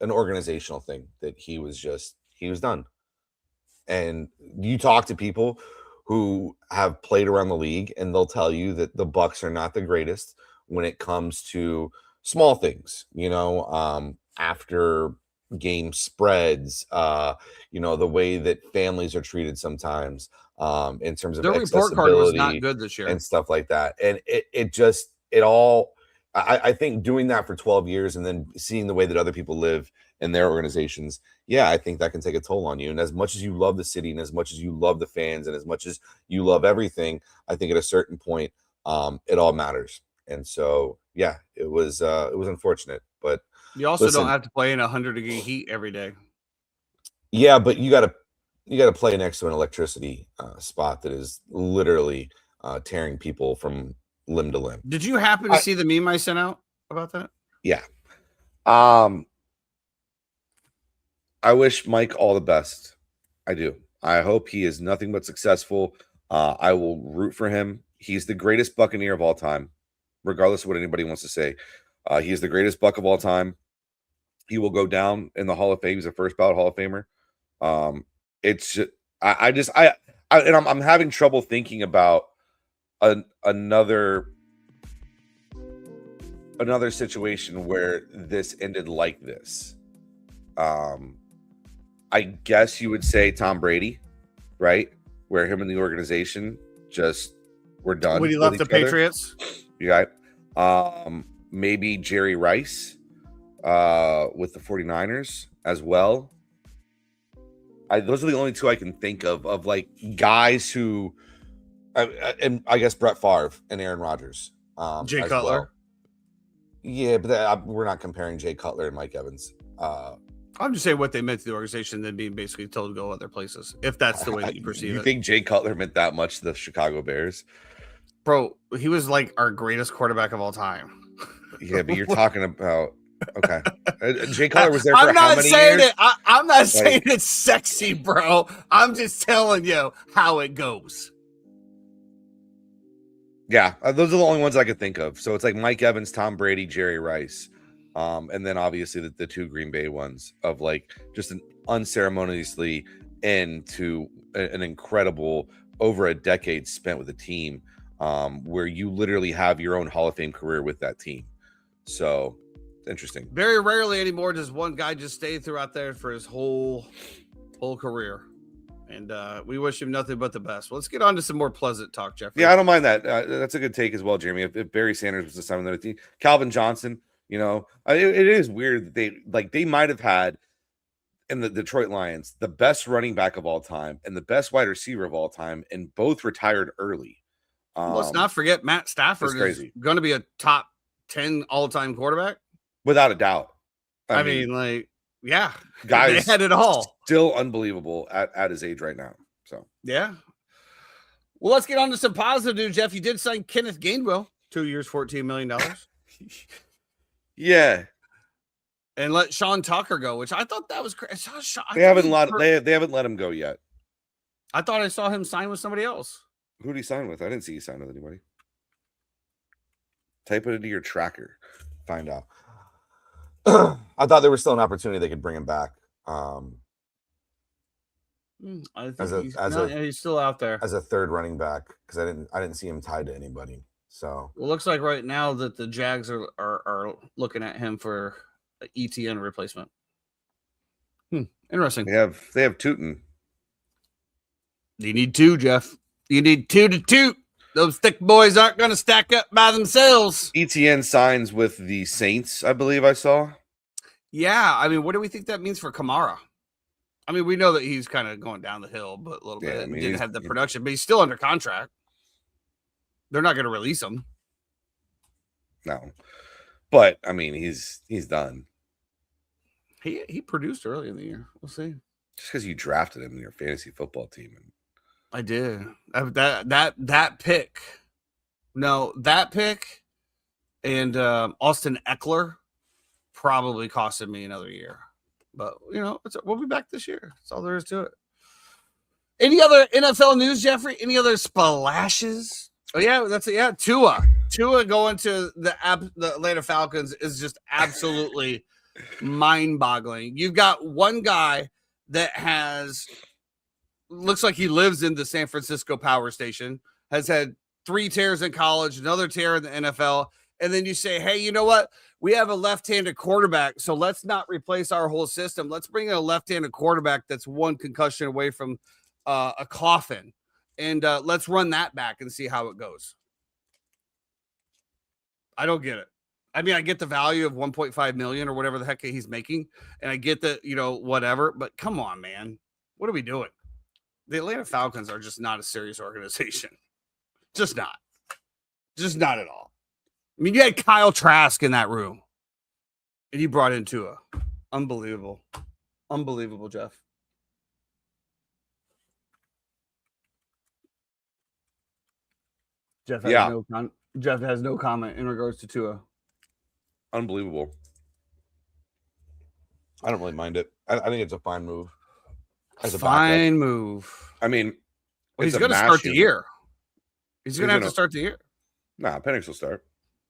organizational thing, that he was done. And you talk to people who have played around the league, and they'll tell you that the Bucs are not the greatest when it comes to small things, after game spreads, the way that families are treated sometimes, in terms of their report card was not good this year and stuff like that. And I think doing that for 12 years and then seeing the way that other people live in their organizations, I think that can take a toll on you. And as much as you love the city, and as much as you love the fans, and as much as you love everything, I think at a certain point, it all matters. And so, it was unfortunate, but you also don't have to play in 100-degree heat every day. Yeah, but you got to play next to an electricity spot that is literally tearing people from limb to limb. Did you happen to see the meme I sent out about that? Yeah. I wish Mike all the best. I do. I hope he is nothing but successful. I will root for him. He's the greatest Buccaneer of all time, regardless of what anybody wants to say. He is the greatest Buck of all time. He will go down in the Hall of Fame. He's a first ballot Hall of Famer. I'm having trouble thinking about another situation where this ended like this. I guess you would say Tom Brady, right? Where him and the organization just we're done. When he with left the each other. Patriots. You got maybe Jerry Rice with the 49ers as well. Those are the only two I can think of like guys who, and I guess Brett Favre and Aaron Rodgers. Jay as Cutler. well. Yeah, but we're not comparing Jay Cutler and Mike Evans. I'm just saying what they meant to the organization, then being basically told to go other places, if that's the way that you perceive you it. think Jay Cutler meant that much to the Chicago Bears? Bro, he was like our greatest quarterback of all time. Yeah, but you're talking about okay. Jay Cutler was there for I'm how not many saying years? it. I'm not saying it's sexy, bro. I'm just telling you how it goes. Yeah, those are the only ones I could think of. So it's like Mike Evans, Tom Brady, Jerry Rice, and then obviously the two Green Bay ones of like just an unceremoniously end to an incredible over a decade spent with a team, where you literally have your own Hall of Fame career with that team. So it's interesting. Very rarely anymore does one guy just stay throughout there for his whole career. And we wish him nothing but the best. Well, let's get on to some more pleasant talk, Jeffrey. Yeah, I don't mind that. That's a good take as well, Jeremy. If Barry Sanders was assigned with another team, Calvin Johnson, it is weird that they might have had in the Detroit Lions the best running back of all time and the best wide receiver of all time, and both retired early. Let's not forget Matt Stafford is going to be a top 10 all-time quarterback. Without a doubt. I mean, yeah, guys, they had it all. Still unbelievable at his age right now. So yeah. Well, let's get on to some positive news, Jeff. You did sign Kenneth Gainwell, 2 years, $14 million. Yeah. And let Sean Tucker go, which I thought that was crazy. They haven't let him go yet. I thought I saw him sign with somebody else. Who did he sign with? I didn't see he signed with anybody. Type it into your tracker. Find out. I thought there was still an opportunity they could bring him back. I think he's still out there as a third running back, because I didn't see him tied to anybody. So it looks like right now that the Jags are looking at him for an ETN replacement. Interesting. They have Tootin. You need two, Jeff. You need two to toot. Those thick boys aren't going to stack up by themselves. ETN signs with the Saints, I believe I saw. Yeah, I mean, what do we think that means for Kamara? I mean, we know that he's kind of going down the hill, but a little bit. I mean, he didn't have the production, but he's still under contract. They're not going to release him. No, but I mean, he's done. He produced early in the year. We'll see. Just because you drafted him in your fantasy football team. I did. That pick. No, that pick and Austin Eckler probably costed me another year. But, we'll be back this year. That's all there is to it. Any other NFL news, Jeffrey? Any other splashes? Oh, yeah, that's it. Yeah, Tua going to the Atlanta Falcons is just absolutely mind-boggling. You've got one guy that looks like he lives in the San Francisco Power Station, has had 3 tears in college, another tear in the NFL, and then you say, hey, you know what? We have a left-handed quarterback, so let's not replace our whole system. Let's bring in a left-handed quarterback that's one concussion away from a coffin, and let's run that back and see how it goes. I don't get it. I mean, I get the value of $1.5 million or whatever the heck he's making, and I get that, whatever, but come on, man. What are we doing? The Atlanta Falcons are just not a serious organization. Just not. Just not at all. I mean, you had Kyle Trask in that room, and you brought in Tua. Unbelievable. Unbelievable, Jeff. Jeff has no comment in regards to Tua. Unbelievable. I don't really mind it. I think it's a fine move. Fine move. I mean, he's going to start the year. He's going to have to start the year. Nah, Penix will start.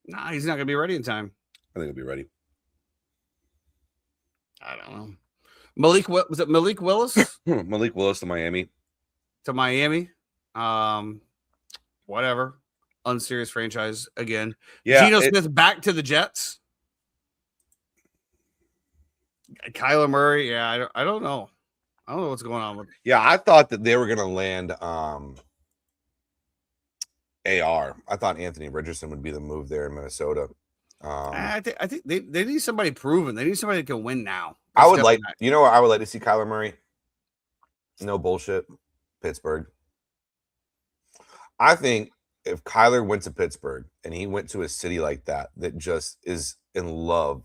Nah, he's not going to be ready in time. I think he'll be ready. I don't know. Malik Willis? Malik Willis to Miami. Whatever. Unserious franchise again. Yeah. Geno Smith back to the Jets. Kyler Murray. Yeah, I don't know. I don't know what's going on with. Yeah, I thought that they were going to land AR. I thought Anthony Richardson would be the move there in Minnesota. I think they need somebody proven. They need somebody that can win now. I That's would like, definitely not- you know what I would like to see Kyler Murray? No bullshit. Pittsburgh. I think if Kyler went to Pittsburgh and he went to a city like that just is in love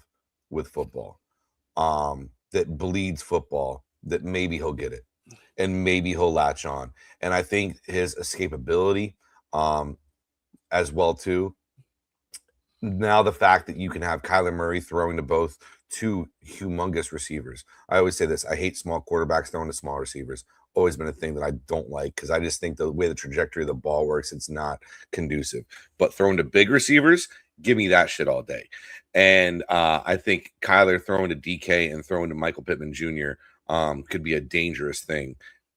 with football, that bleeds football, that maybe he'll get it and maybe he'll latch on. And I think his escapability, as well too. Now the fact that you can have Kyler Murray throwing to both two humongous receivers. I always say this: I hate small quarterbacks throwing to small receivers. Always been a thing that I don't like because I just think the way the trajectory of the ball works, it's not conducive. But throwing to big receivers, give me that shit all day. And I think Kyler throwing to DK and throwing to Michael Pittman Jr. Could be a dangerous thing,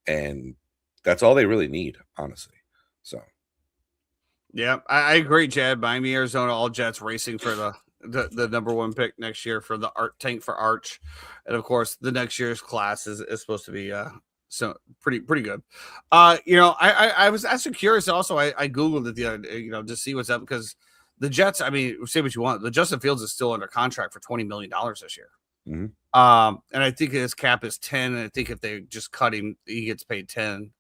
and that's all they really need, honestly. So. Yeah, I agree, Chad. Miami, Arizona, all Jets racing for the number one pick next year for the tank for Arch, and of course the next year's class is supposed to be so pretty good. I was actually curious. Also, I googled it the other day, to see what's up because the Jets. I mean, say what you want, the Justin Fields is still under contract for $20 million this year. Mm-hmm. And I think his cap is 10, and I think if they just cut him, he gets paid 10.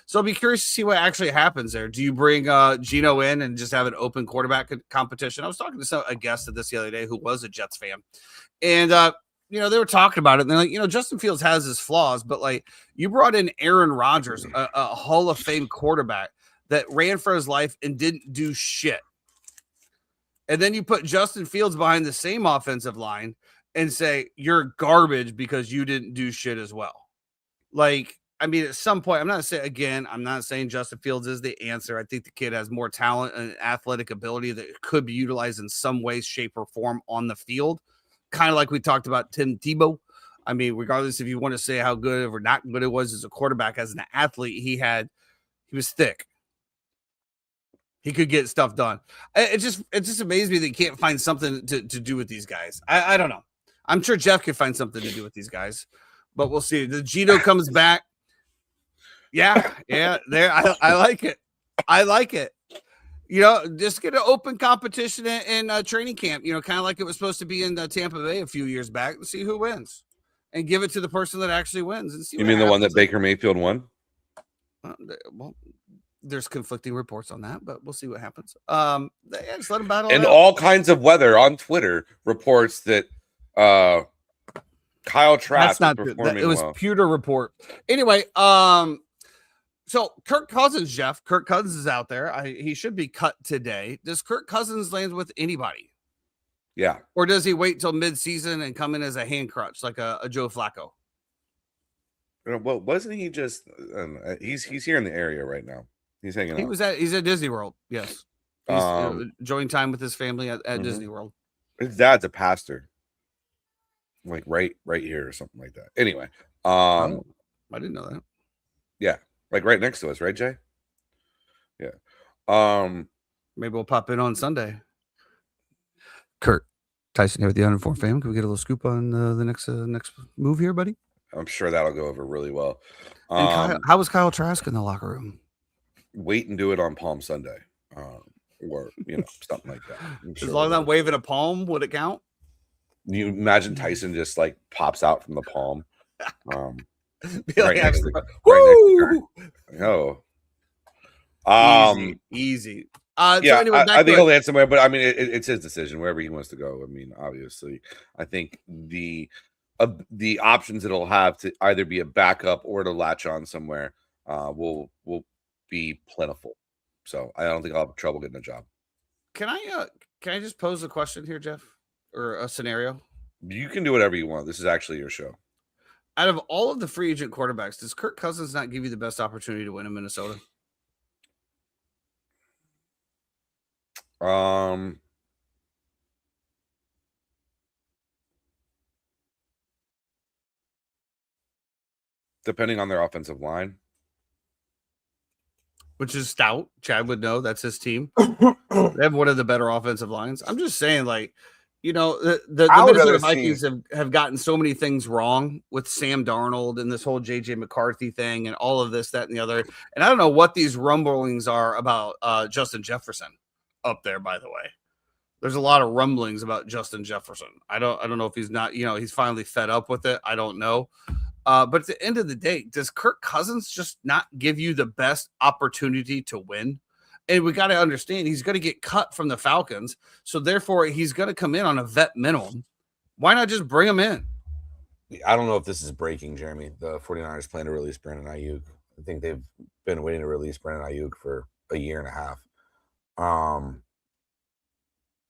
So I'll be curious to see what actually happens there. Do you bring Geno in and just have an open quarterback competition? I was talking to a guest of this the other day who was a Jets fan, and they were talking about it. And they're like, Justin Fields has his flaws, but like you brought in Aaron Rodgers, a Hall of Fame quarterback that ran for his life and didn't do shit, and then you put Justin Fields behind the same offensive line and say you're garbage because you didn't do shit as well. Like. I mean, at some point, I'm not saying Justin Fields is the answer. I think the kid has more talent and athletic ability that could be utilized in some way, shape, or form on the field. Kind of like we talked about Tim Tebow. I mean, regardless if you want to say how good or not good it was as a quarterback, as an athlete, he was thick. He could get stuff done. It just amazed me that you can't find something to do with these guys. I don't know. I'm sure Jeff could find something to do with these guys, but we'll see. The Geno comes back. Yeah, there. I like it. I like it. Just get an open competition in training camp. Kind of like it was supposed to be in Tampa Bay a few years back. And see who wins, and give it to the person that actually wins. And see. You mean the one that Baker Mayfield won? Well, there's conflicting reports on that, but we'll see what happens. Just let them battle. And all kinds of weather on Twitter reports that Kyle Trask not performing it was well. Pewter report. Anyway, so Kirk Cousins, Jeff. Kirk Cousins is out there. He should be cut today. Does Kirk Cousins land with anybody? Yeah. Or does he wait till midseason and come in as a hand crutch like a Joe Flacco? Well, wasn't he just? He's here in the area right now. He's hanging out. He's at Disney World. Yes, he's enjoying time with his family at Disney World. His dad's a pastor, like right here or something like that. Anyway, I didn't know that. Yeah. Like right next to us, right, Jay? Yeah. Maybe we'll pop in on Sunday. Kurt Tyson here with the Uninformed Fam. Can we get a little scoop on the next move here, buddy? I'm sure that'll go over really well. And how was Kyle Trask in the locker room? Wait and do it on Palm Sunday, or something like that. As long as I'm waving a palm, would it count? You imagine Tyson just like pops out from the palm. Right next to easy. I think he'll land somewhere, but I mean, it's his decision wherever he wants to go. I mean, obviously, I think the options that he'll have to either be a backup or to latch on somewhere will be plentiful. So I don't think I'll have trouble getting a job. Can I just pose a question here, Jeff, or a scenario? You can do whatever you want. This is actually your show. Out of all of the free agent quarterbacks, does Kirk Cousins not give you the best opportunity to win in Minnesota? Depending on their offensive line, which is stout. Chad would know that's his team. They have one of the better offensive lines. I'm just saying, like, you know, the I would Minnesota rather Vikings see- have gotten so many things wrong with Sam Darnold and this whole JJ McCarthy thing and all of this, that, and the other. And I don't know what these rumblings are about Justin Jefferson up there, by the way. There's a lot of rumblings about Justin Jefferson. I don't know if he's not, you know, he's finally fed up with it. I don't know. But at the end of the day, does Kirk Cousins just not give you the best opportunity to win? And we got to understand he's going to get cut from the Falcons. So therefore, he's going to come in on a vet minimum. Why not just bring him in? I don't know if this is breaking, Jeremy. The 49ers plan to release Brandon Ayuk. I think they've been waiting to release Brandon Ayuk for a year and a half.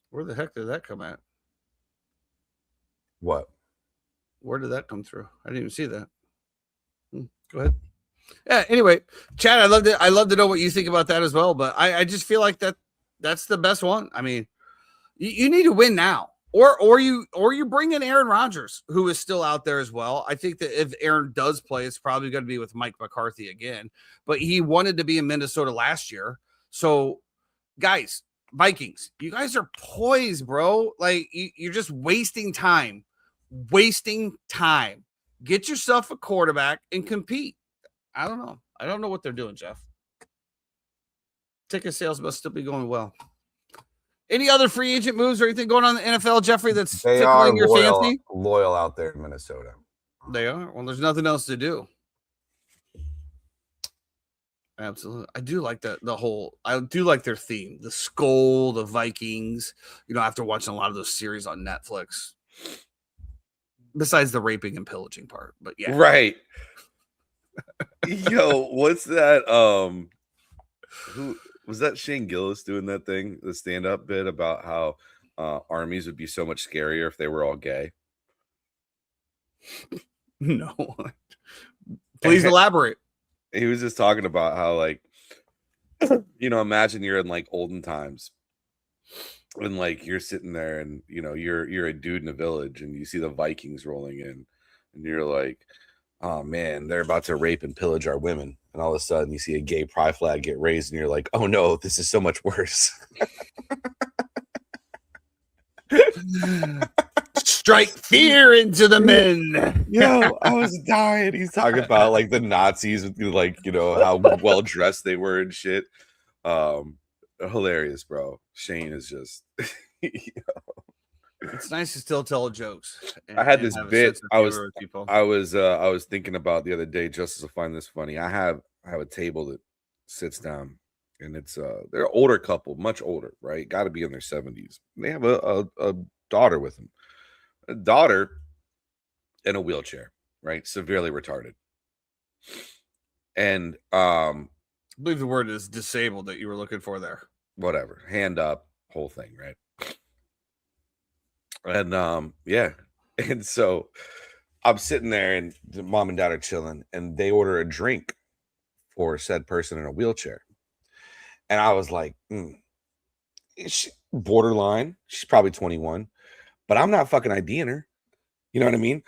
Where the heck did that come at? What? Where did that come through? I didn't even see that. Go ahead. Yeah. Anyway, Chad, I love to know what you think about that as well. But I just feel like that's the best one. I mean, you need to win now, or you bring in Aaron Rodgers, who is still out there as well. I think that if Aaron does play, it's probably going to be with Mike McCarthy again. But he wanted to be in Minnesota last year. So, guys, Vikings, you guys are poised, bro. Like you're just wasting time. Get yourself a quarterback and compete. I don't know. I don't know what they're doing, Jeff. Ticket sales must still be going well. Any other free agent moves or anything going on in the NFL, Jeffrey, that's They are tickling your fancy? loyal out there in Minnesota. They are. Well, there's nothing else to do. Absolutely. I do like that. I do like their theme, the skull, the Vikings, you know, after watching a lot of those series on Netflix. Besides the raping and pillaging part, but yeah. Right. Yo, what's that? Who was that? Shane Gillis doing that thing, the stand-up bit about how armies would be so much scarier if they were all gay. No. Please elaborate. He was just talking about how, like, you know, imagine you're in like olden times and like you're sitting there and you know you're a dude in a village and you see the Vikings rolling in and you're like, oh man, they're about to rape and pillage our women, and all of a sudden you see a gay pride flag get raised and you're like, oh no, this is so much worse. Strike fear into the men. Yo, I was dying. He's talking about like the Nazis with like, you know, how well dressed they were and shit. Hilarious, bro. Shane is just It's nice to still tell jokes. I had this have a bit sense of I was humor with people. I was thinking about the other day. Justice will find this funny. I have a table that sits down, and it's they're an older couple, much older, right? Got to be in their 70s. They have a daughter with them, a daughter in a wheelchair, right? Severely retarded, and I believe the word is disabled that you were looking for there. whatever, hand up, whole thing, right? And yeah, and so I'm sitting there, and the mom and dad are chilling, and they order a drink for said person in a wheelchair, and I was like, borderline. She's probably 21, but I'm not fucking IDing her. You know what I mean?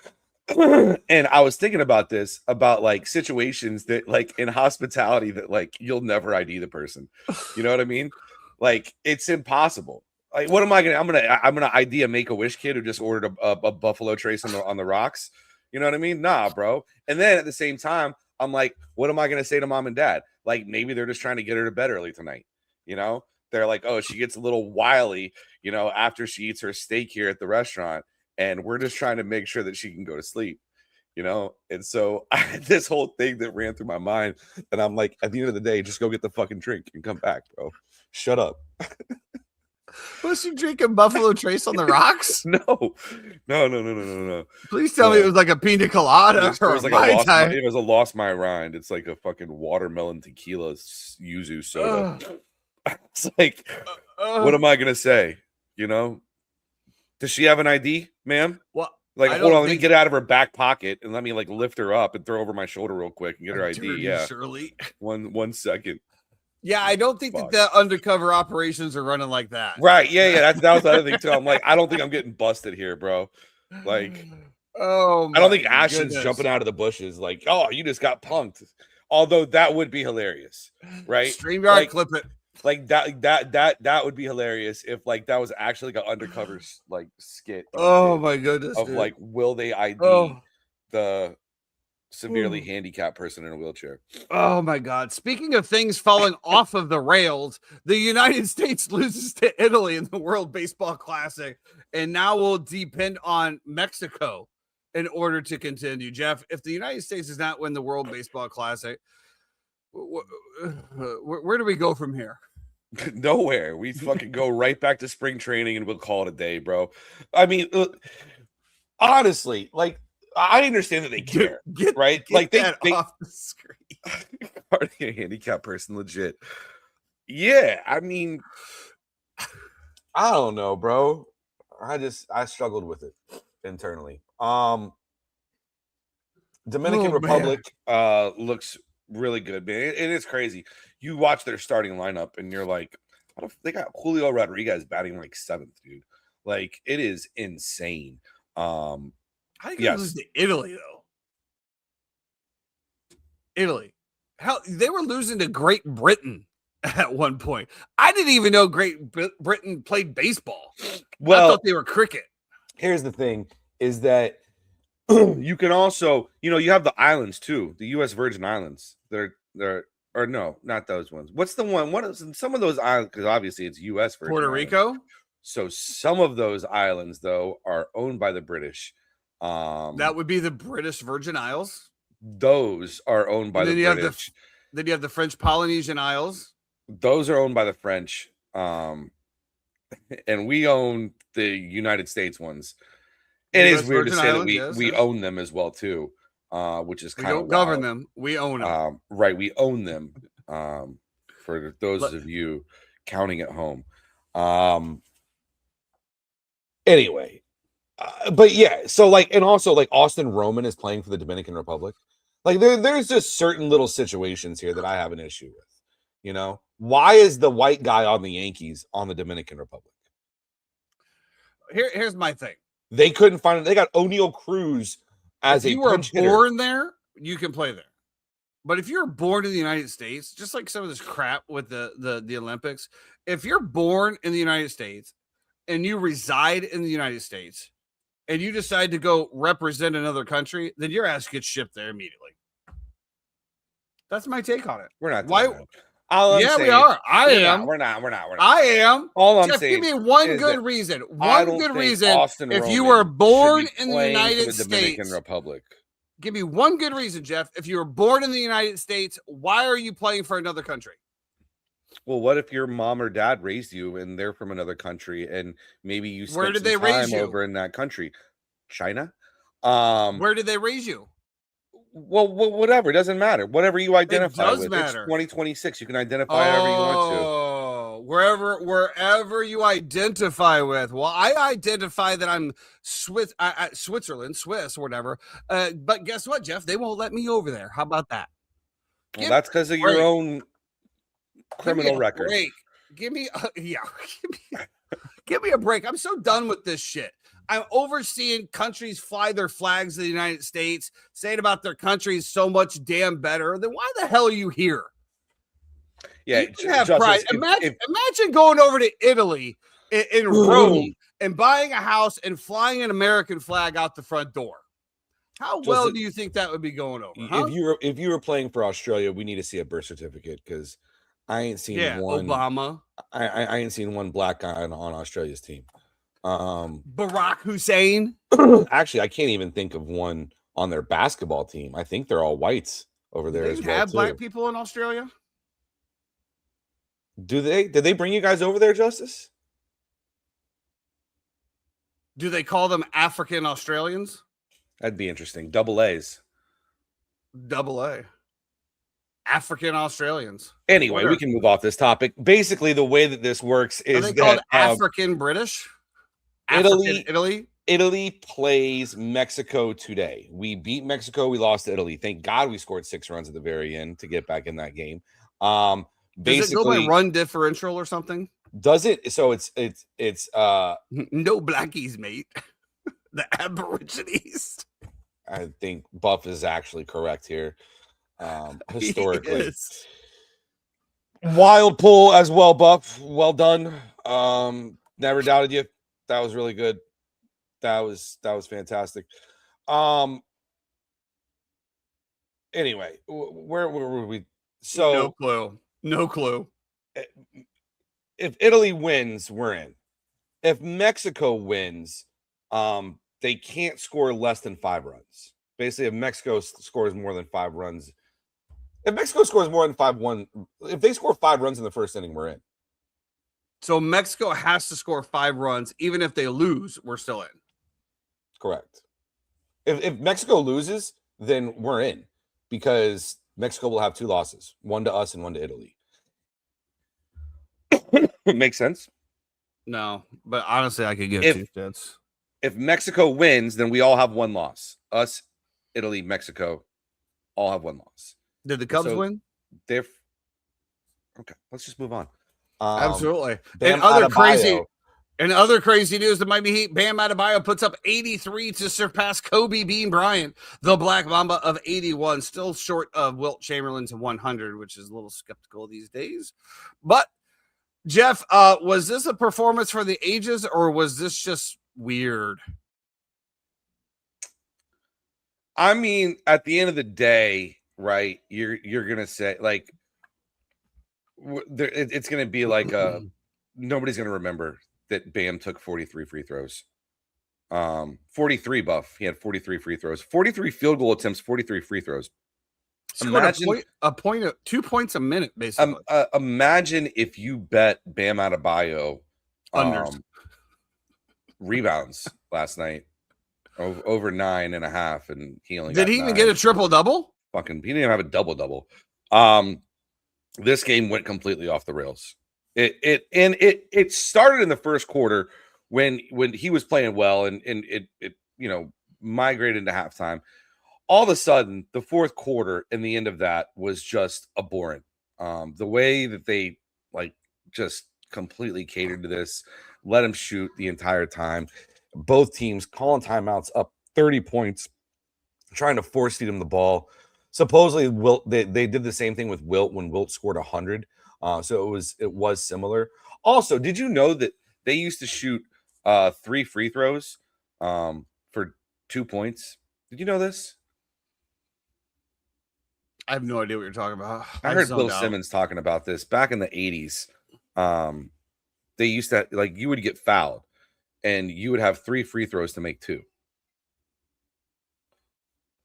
And I was thinking about this, about like situations that like in hospitality that like you'll never ID the person. You know what I mean? Like it's impossible. Like, what am I gonna? I'm gonna ID a Make-A-Wish kid who just ordered a Buffalo Trace on the rocks. You know what I mean? Nah, bro. And then at the same time, I'm like, what am I gonna say to mom and dad? Like maybe they're just trying to get her to bed early tonight. You know, they're like, oh, she gets a little wily, you know, after she eats her steak here at the restaurant, and we're just trying to make sure that she can go to sleep. You know, and so I had this whole thing that ran through my mind, and I'm like, at the end of the day, just go get the fucking drink and come back, bro. Shut up. Was she drinking Buffalo Trace on the rocks? No. Please tell me it was like a pina colada It or was a like Mai Tai. it was a Lost My Rind. It's like a fucking watermelon tequila yuzu soda. It's like, what am I gonna say? You know, does she have an ID, ma'am? Well, Like, I hold don't on, let me think- get it out of her back pocket and let me like lift her up and throw over my shoulder real quick and get her ID. Dirty Yeah, Shirley. one second. Yeah, I don't think Fuck. that undercover operations are running like that. Right? Yeah. That was the other thing too. I'm like, I don't think I'm getting busted here, bro. Like, oh, I don't think my Ashton's goodness. jumping out of the bushes like, oh, you just got punked. Although that would be hilarious, right? StreamYard, Like- clip it. Like that would be hilarious if like that was actually like an undercover like skit. Oh my goodness, of dude. like, will they ID Oh. the severely Ooh. handicapped person in a wheelchair? Oh my God. Speaking of things falling off of the rails, the United States loses to Italy in the World Baseball Classic and now will depend on Mexico in order to continue. Jeff, if the United States does not win the World Baseball Classic, where do we go from here? Nowhere. We fucking go right back to spring training and we'll call it a day, bro. I mean, honestly, like, I understand that they care, right? Like they off the screen. Are they a handicapped person? Legit. Yeah, I mean, I don't know, bro. I struggled with it internally. Dominican Republic looks really good, man. It is crazy. You watch their starting lineup and you're like, they got Julio Rodriguez batting like 7th, dude. Like, it is insane. How do you lose to Italy though? Italy. Hell, they were losing to Great Britain at one point. I didn't even know Great Britain played baseball. Well, I thought they were cricket. Here's the thing: is that you can also, you have the islands too, the U.S. Virgin Islands. They're or no, not those ones. What's the one? What is some of those islands? Because obviously it's U.S. Virgin Puerto Islands. Rico. So some of those islands though are owned by the British. That would be the British Virgin Isles. Those are owned by the British. Then you have the French Polynesian Isles. Those are owned by the French. And we own the United States ones. It is weird to say that we own them as well too, which is kind of don't govern them. We own them. Right, we own them. For those of you counting at home. Anyway, but yeah, so like, and also like Austin Roman is playing for the Dominican Republic. Like there's just certain little situations here that I have an issue with. Why is the white guy on the Yankees on the Dominican Republic? Here's my thing. They couldn't find it. They got O'Neal Cruz as a pinch hitter. If you were born there, you can play there. But if you're born in the United States, just like some of this crap with the Olympics, if you're born in the United States and you reside in the United States and you decide to go represent another country, then your ass gets shipped there immediately. That's my take on it. We're not. Why? We are. I am. We're not. I am. All I'm Jeff, saying. Give me one good reason. One good reason. If you were born in the United States, Dominican Republic. Give me one good reason, Jeff. If you were born in the United States, why are you playing for another country? Well, what if your mom or dad raised you and they're from another country and maybe you spent Where did they raise you? Over in that country? China? Where did they raise you? Well, whatever. It doesn't matter. Whatever you identify with. Matter. It's 2026. You can identify however you want to. Wherever you identify with. Well, I identify that I'm Switzerland, Swiss, or whatever. But guess what, Jeff? They won't let me over there. How about that? Well, that's because of your own criminal record. Break. Give me a break. I'm so done with this shit. I'm overseeing countries fly their flags in the United States, saying about their country is so much damn better. Then why the hell are you here? Yeah, you have pride. Imagine going over to Italy in Rome and buying a house and flying an American flag out the front door. How well do you think that would be going over? Huh? If you were playing for Australia, we need to see a birth certificate because I ain't seen one. Obama. I ain't seen one black guy on Australia's team. Barack Hussein. Actually, I can't even think of one on their basketball team. I think they're all whites over there as well. Have black people in Australia? Do they? Did they bring you guys over there, Justice? Do they call them African Australians? That'd be interesting. Double A's. Double A. African Australians. Anyway, we can move off this topic. Basically, the way that this works is Are they called African British? Italy plays Mexico today. We beat Mexico. We lost to Italy. Thank God we scored 6 runs at the very end to get back in that game. Does it go by run differential or something? Does it? So it's no blackies, mate. The Aborigines. I think Buff is actually correct here. Historically. Wild pull as well, Buff. Well done. Never doubted you. That was really good. That was fantastic. Anyway, where were we? No So clue. No clue. if Italy wins, we're in. If Mexico wins, they can't score less than 5 runs. Basically, if Mexico scores more than 5 runs, if Mexico scores more than 5-1, if they score 5 runs in the first inning, we're in. So Mexico has to score 5 runs. Even if they lose, we're still in. Correct. If Mexico loses, then we're in because Mexico will have 2 losses, 1 to us and 1 to Italy. Makes sense. No, but honestly, I could give If- 2 shits. If Mexico wins, then we all have 1 loss. Us, Italy, Mexico, all have 1 loss. Did the Cubs So- win? They're okay. Let's just move on. Absolutely. Bam And other crazy news, the Miami Heat, Bam Adebayo puts up 83 to surpass Kobe Bean Bryant, the Black Mamba of 81, still short of Wilt Chamberlain's 100, which is a little skeptical these days. But Jeff, was this a performance for the ages, or was this just weird? I mean, at the end of the day, right? You're gonna say like, it's gonna be like nobody's gonna remember that Bam took 43 free throws. 43 Buff. He had 43 free throws, 43 field goal attempts, 43 free throws. Imagine a point of 2 points a minute, basically. Imagine if you bet Bam Adebayo Unders. rebounds last night over 9.5, and he only Did got he even 9. get a triple double? He didn't even have a double. This game went completely off the rails. It started in the first quarter when he was playing well, and it migrated into halftime. All of a sudden, the fourth quarter and the end of that was just abhorrent. The way that they just completely catered to this, let him shoot the entire time. Both teams calling timeouts, up 30 points, trying to force feed him the ball. Supposedly, Wilt they did the same thing with Wilt when Wilt scored 100. So it was similar. Also, did you know that they used to shoot 3 free throws for 2 points? Did you know this? I have no idea what you're talking about. I heard zoned Bill out. Simmons talking about this back in the 80s. They used to, you would get fouled and you would have 3 free throws to make 2.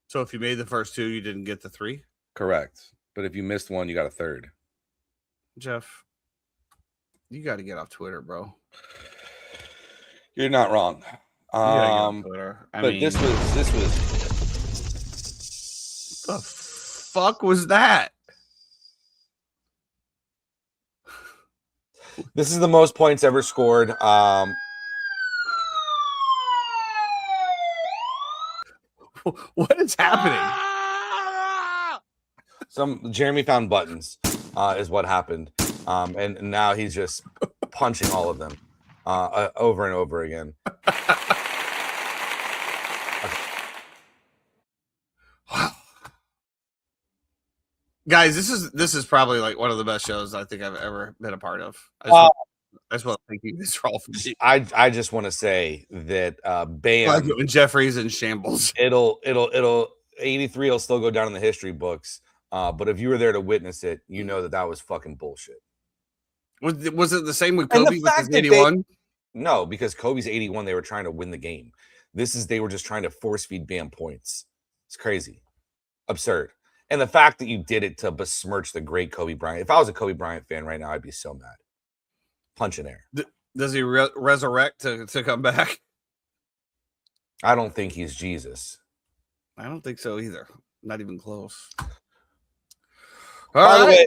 So if you made the first 2, you didn't get the 3? Correct. But if you missed one, you got a third. Jeff, you got to get off Twitter, bro. You're not wrong. You gotta get off Twitter. But this was the fuck was that? This is the most points ever scored. What is happening? Some Jeremy found buttons, is what happened, and now he's just punching all of them over and over again. Wow. Guys, this is probably like one of the best shows I think I've ever been a part of. I just want to thank you guys for all for me. I just want to say that Bam, Like when Jeffrey's in shambles. it'll 83 will still go down in the history books. But if you were there to witness it, you know that was fucking bullshit. Was it the same with And the Kobe with fact his that 81? No, because Kobe's 81, they were trying to win the game. They were just trying to force feed Bam points. It's crazy. Absurd. And the fact that you did it to besmirch the great Kobe Bryant. If I was a Kobe Bryant fan right now, I'd be so mad. Punch in air. Does he resurrect to come back? I don't think he's Jesus. I don't think so either. Not even close. By the way,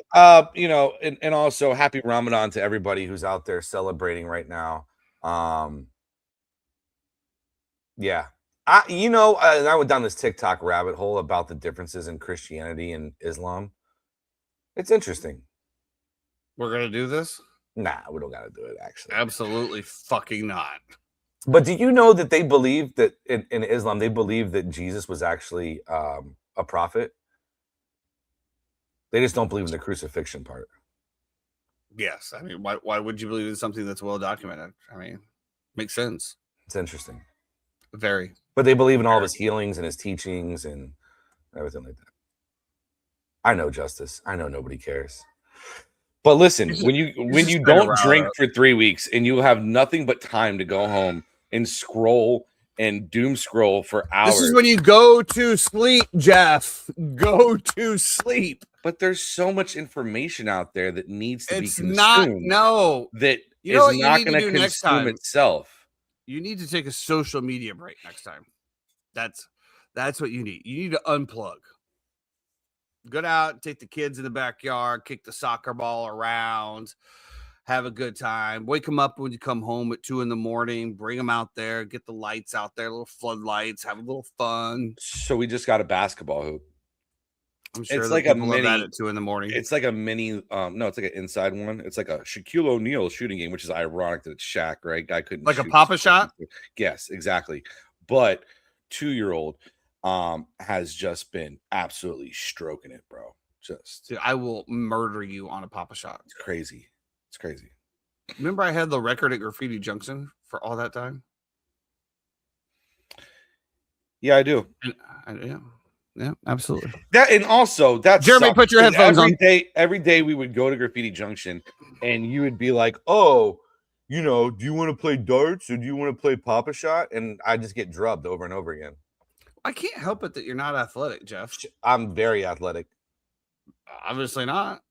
and also happy Ramadan to everybody who's out there celebrating right now. Yeah. I went down this TikTok rabbit hole about the differences in Christianity and Islam. It's interesting. We're gonna do this? Nah, we don't gotta do it, actually. Absolutely fucking not. But do you know that they believe that in Islam, they believe that Jesus was actually a prophet? They just don't believe in the crucifixion part. Yes, I mean, why would you believe in something that's well documented? I mean, makes sense. It's interesting. Very. But they believe in all of his healings and his teachings and everything like that. I know, Justice. I know nobody cares. But listen, He's when just you trying to don't rile drink up. for 3 weeks and you have nothing but time to go home and scroll and doom scroll for hours. This is when you go to sleep, Jeff. Go to sleep. But there's so much information out there that needs to It's be not. consumed No, that You know is what you not need to going to do next consume time? itself. you need to take a social media break next time. That's what you need. You need to unplug. Get out, take the kids in the backyard, kick the soccer ball around, have a good time. Wake them up when you come home at 2 a.m. Bring them out there, get the lights out there, little floodlights, have a little fun. So we just got a basketball hoop. I'm sure It's that like a people love that mini- at 2 a.m. It's like a mini, no, it's like an inside one. It's like a Shaquille O'Neal shooting game, which is ironic that it's Shaq, right? Guy couldn't Like a shoot. Papa shot? Yes, exactly. But 2-year-old has just been absolutely stroking it, bro. Just Dude, I will murder you on a Papa shot. it's crazy. It's crazy. Remember, I had the record at Graffiti Junction for all that time. Yeah, I do. And yeah, absolutely. That and also that Jeremy, sucked, put your 'cause headphones on. Every day we would go to Graffiti Junction, and you would be like, Oh, you know, do you want to play darts or do you want to play Papa Shot? And I just get drubbed over and over again. I can't help it that you're not athletic, Jeff. I'm very athletic. Obviously not.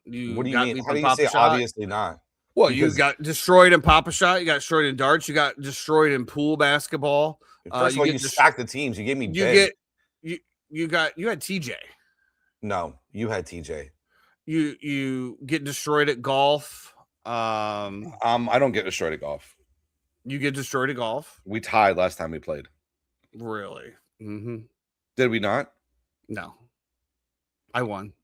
You What do you got mean? me How from do you Papa say Shot. obviously not? Well, you Because- got destroyed in Papa Shot. You got destroyed in darts. You got destroyed in pool basketball. First of all, get you dis- stacked the teams. You gave me You Ben. you had TJ. No, you had TJ. You get destroyed at golf. I don't get destroyed at golf. You get destroyed at golf. We tied last time we played. Really? Mm-hmm. Did we not? No, I won.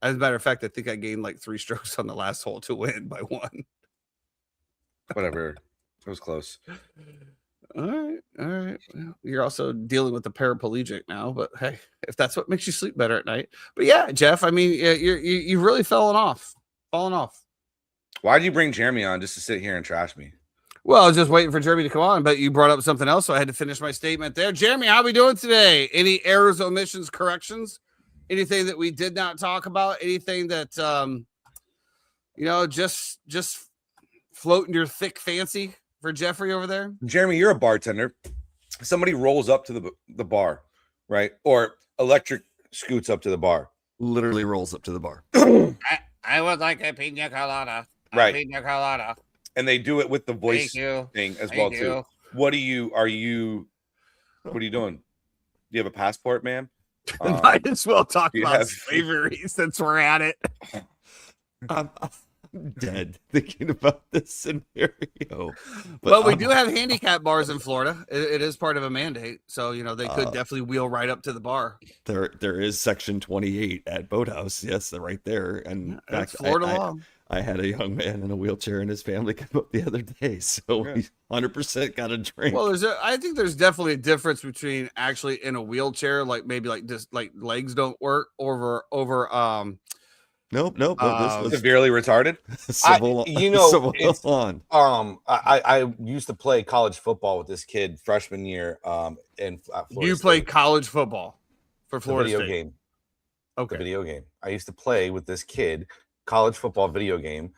As a matter of fact, I think I gained like 3 strokes on the last hole to win by 1. Whatever. It was close. All right. Well, you're also dealing with the paraplegic now, but hey, if that's what makes you sleep better at night. But yeah, Jeff, I mean, you've really fallen off. Why did you bring Jeremy on just to sit here and trash me? Well, I was just waiting for Jeremy to come on, but you brought up something else, so I had to finish my statement there. Jeremy, how we doing today? Any errors, omissions, corrections? Anything that we did not talk about? Anything that just floating your thick fancy for Jeffrey over there? Jeremy, you're a bartender. Somebody rolls up to the bar, right? Or electric scoots up to the bar. Literally rolls up to the bar. I would like a pina colada. Right. Pina colada. And they do it with the voice Thank you. thing as well, too. What are you doing? Do you have a passport, man? Might as well talk you about have- slavery since we're at it. I'm dead thinking about this scenario. But we I'm- do have handicap bars in Florida. It is part of a mandate. So, they could definitely wheel right up to the bar. There is section 28 at Boathouse. Yes, they're right there. And in That's fact, Florida law. I had a young man in a wheelchair and his family come up the other day. So Yeah. we 100% got a drink. Well, I think there's definitely a difference between actually in a wheelchair, like maybe like just like legs don't work over Nope. This was Severely retarded? civil, civil it's- on. I used to play college football with this kid freshman year. In Florida you State. play college football for The Florida video State. game. The Okay. video game. I used to play with this kid, college football video game,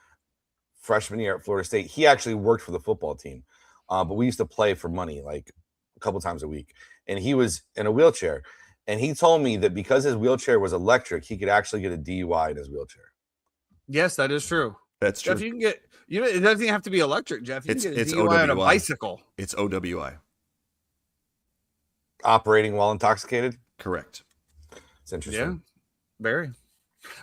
freshman year at Florida State. He actually worked for the football team, but we used to play for money like a couple times a week. And he was in a wheelchair. And he told me that because his wheelchair was electric, he could actually get a DUI in his wheelchair. Yes, that is true. That's true. Jeff, you can get it doesn't even have to be electric, Jeff. You can get a It's DUI on a OWI. bicycle. It's OWI. Operating while intoxicated. Correct. It's interesting. Yeah, very.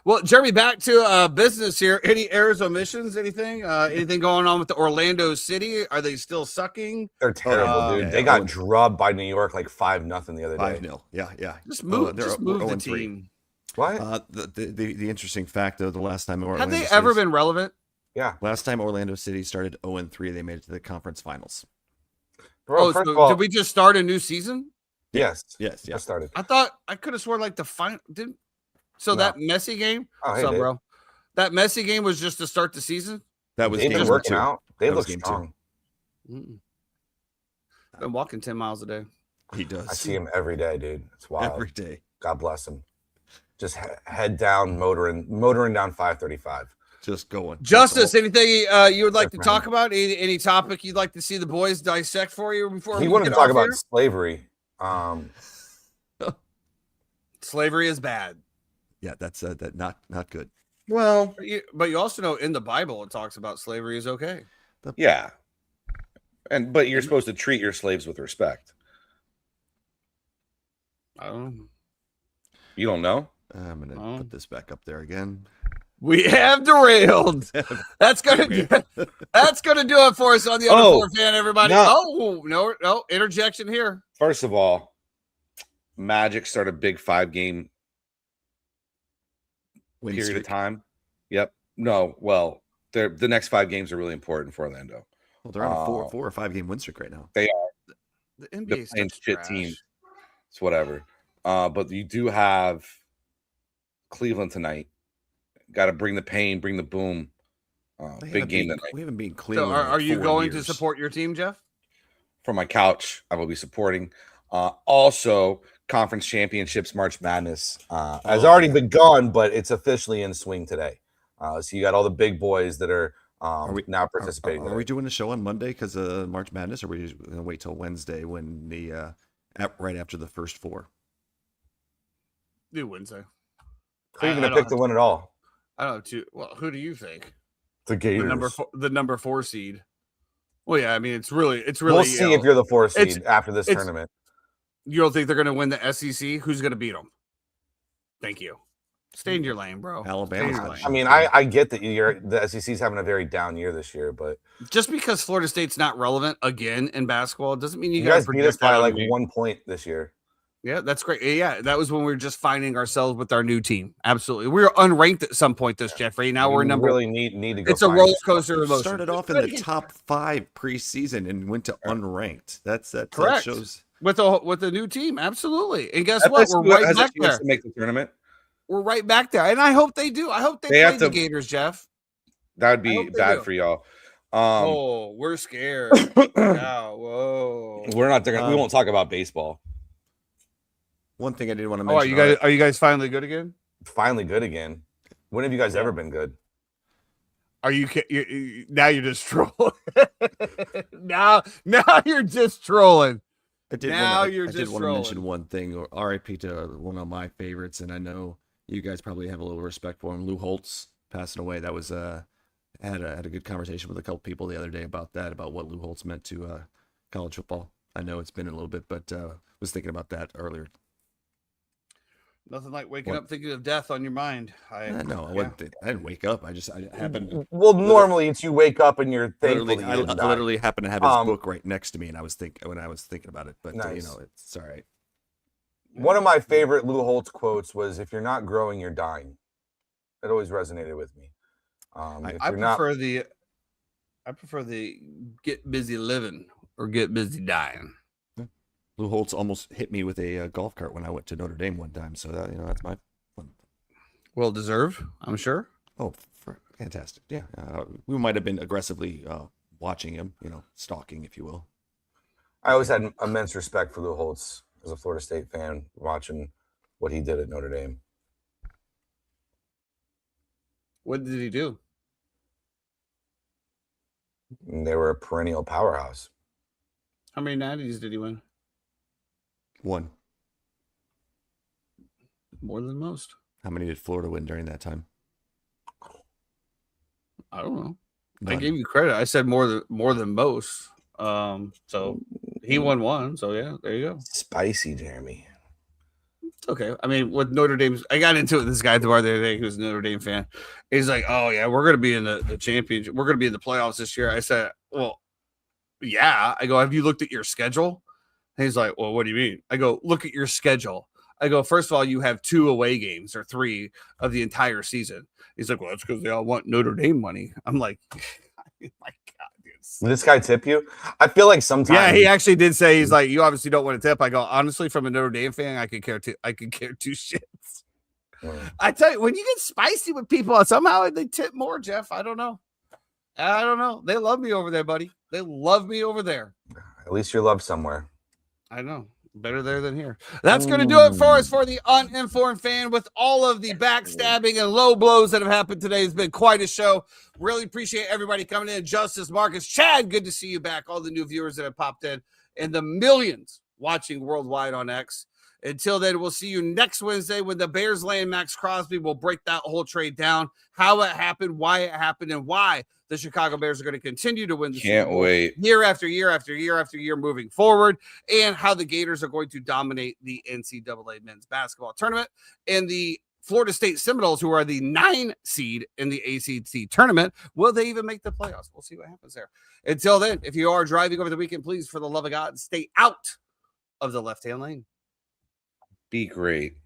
Well, Jeremy, back to business here. Any errors, omissions, anything? Anything going on with the Orlando City? Are they still sucking? They're terrible, dude. yeah, They got Owen- drubbed by New York like 5-0 the other day. 5-0. Yeah. Just move, they're- just move we're the 0-3. team. What? The interesting fact though, the last time Have they ever been relevant? Yeah. Last time Orlando City started 0-3, they made it to the conference finals. Bro, first of all, did we just start a new season? yes. Yes, Just started. I thought I could have sworn like the final didn't. So No. that messy game. Oh, hey, What's up, Dave. bro? That Messi game was just to start the season. That was They've game been number working 2. out. They That look was game 2. strong. Been walking 10 miles a day. He does. I see him every day, dude. It's wild. every day. God bless him. Just head down, motoring down 535. Just going. Justice, anything you would like to Yes, talk about? Any topic you'd like to see the boys dissect for you before He we wanted to get talk off about here? slavery. Slavery is bad. Yeah, that's that not good. Well, But you also know in the Bible it talks about slavery is okay. yeah. But you're supposed to treat your slaves with respect. I don't know. You don't know? I'm gonna Oh. put this back up there again. We have derailed. That's gonna do it for us on the other four fan, everybody. no. Oh, no interjection here. First of all, Magic start a big 5-game Win period streak. of time. Yep. No, well, the next 5 games are really important for Orlando. Well, they're on a 4 or 5 game win streak right now. The They're NBA playing such shit trash. teams. It's whatever. But you do have Cleveland tonight. Got to bring the pain, bring the boom. Big game tonight. We haven't been So Cleveland. are in you 4 going to years. support your team, Jeff? From my couch, I will be supporting. Also, conference championships, March Madness. Has already begun, but it's officially in swing today. So you got all the big boys that are, we- now participating. Are we doing the show on Monday because of March Madness, or are we just gonna wait till Wednesday when the right after the first 4? Do Wednesday. Who are you I going to don't pick to win it all? I don't know. Well, who do you think? The The Gators. number 4 seed. Well, yeah. I mean, it's really. We'll see if you're the 4th it's- seed after this it's- tournament. You don't think they're going to win the SEC? Who's going to beat them? Thank you. Stay in your lane, bro. Alabama's Stay in your not lane. I mean, I get that the SEC's having a very down year this year, but Just because Florida State's not relevant again in basketball doesn't mean you got guys to beat us by like one. 1 point this year. Yeah, that's great. Yeah, that was when we were just finding ourselves with our new team. Absolutely, we were unranked at some point. This Jeffrey. Now we're We number. really need to go. It's a find roller it. coaster of emotion. Started off in the top 5 preseason and went to unranked. That Correct. shows. with a new team. Absolutely, and guess FSU what? We're right has a back chance there. to make the tournament. We're right back there, and I hope they do. I hope they They play have the to- Gators, Jeff. That would I be hope they bad do. for y'all. Oh, we're scared. Yeah, whoa. We're not. We Um, won't talk about baseball. One thing I didn't want to Oh, mention. are you guys finally good again? Finally, good again. When have you guys ever been good? Are you now you're just trolling? now you're just trolling. I did Now wanna, you're I did just want to mention trolling. one thing. Or RIP to one of my favorites, and I know you guys probably have a little respect for him. Lou Holtz passing away. That was had a good conversation with a couple people the other day about that, about what Lou Holtz meant to college football. I know it's been a little bit, but was thinking about that earlier. Nothing like waking What? up thinking of death on your mind. No, I wasn't. I didn't wake up. I happened. Well, normally it's you wake up and you're thankful Literally, that I you didn't die. literally happened to have his Um, book right next to me, and I was thinking about it. But you Nice. know, it's all right. One of my favorite Lou Holtz quotes was, "If you're not growing, you're dying." It always resonated with me. If I you're not, prefer the get busy living or get busy dying. Lou Holtz almost hit me with a golf cart when I went to Notre Dame one time. So that that's my fun. Well deserved, I'm sure. Oh, fantastic! Yeah, we might have been aggressively watching him, stalking, if you will. I always had immense respect for Lou Holtz as a Florida State fan, watching what he did at Notre Dame. What did he do? And they were a perennial powerhouse. How many 90s did he win? One. More than most. How many did Florida win during that time? I don't know. I None. gave you credit. I said more than most. So he won one. So yeah, there you go. Spicy, Jeremy. It's okay. I mean, with Notre Dame's, I got into it with this guy the other day who's a Notre Dame fan. He's like, "Oh yeah, we're gonna be in the championship. We're gonna be in the playoffs this year." I said, "Well, yeah." I go, "Have you looked at your schedule?" And he's like, "Well, what do you mean?" I go, "Look at your schedule." I go, "First of all, you have 2 away games or 3 of the entire season." He's like, "Well, that's because they all want Notre Dame money." I'm like, "My God, dude." Did this guy tip you? I feel like sometimes. Yeah, he actually did say he's like, "You obviously don't want to tip." I go, "Honestly, from a Notre Dame fan, I could care two shits." I tell you, when you get spicy with people, somehow they tip more, Jeff. I don't know. They love me over there, buddy. They love me over there. At least you're loved somewhere. I know. Better there than here. That's going to do it for us for the uninformed fan. With all of the backstabbing and low blows that have happened today, it's been quite a show. Really appreciate everybody coming in. Justice, Marcus, Chad, good to see you back. All the new viewers that have popped in and the millions watching worldwide on X. Until then, we'll see you next Wednesday when the Bears land Max Crosby. We'll break that whole trade down, how it happened, why it happened, and why the Chicago Bears are going to continue to win the Can't Super Bowl wait. year after year after year after year moving forward, and how the Gators are going to dominate the NCAA men's basketball tournament. And the Florida State Seminoles, who are the 9 seed in the ACC tournament, will they even make the playoffs? We'll see what happens there. Until then, if you are driving over the weekend, please, for the love of God, stay out of the left-hand lane. Be great.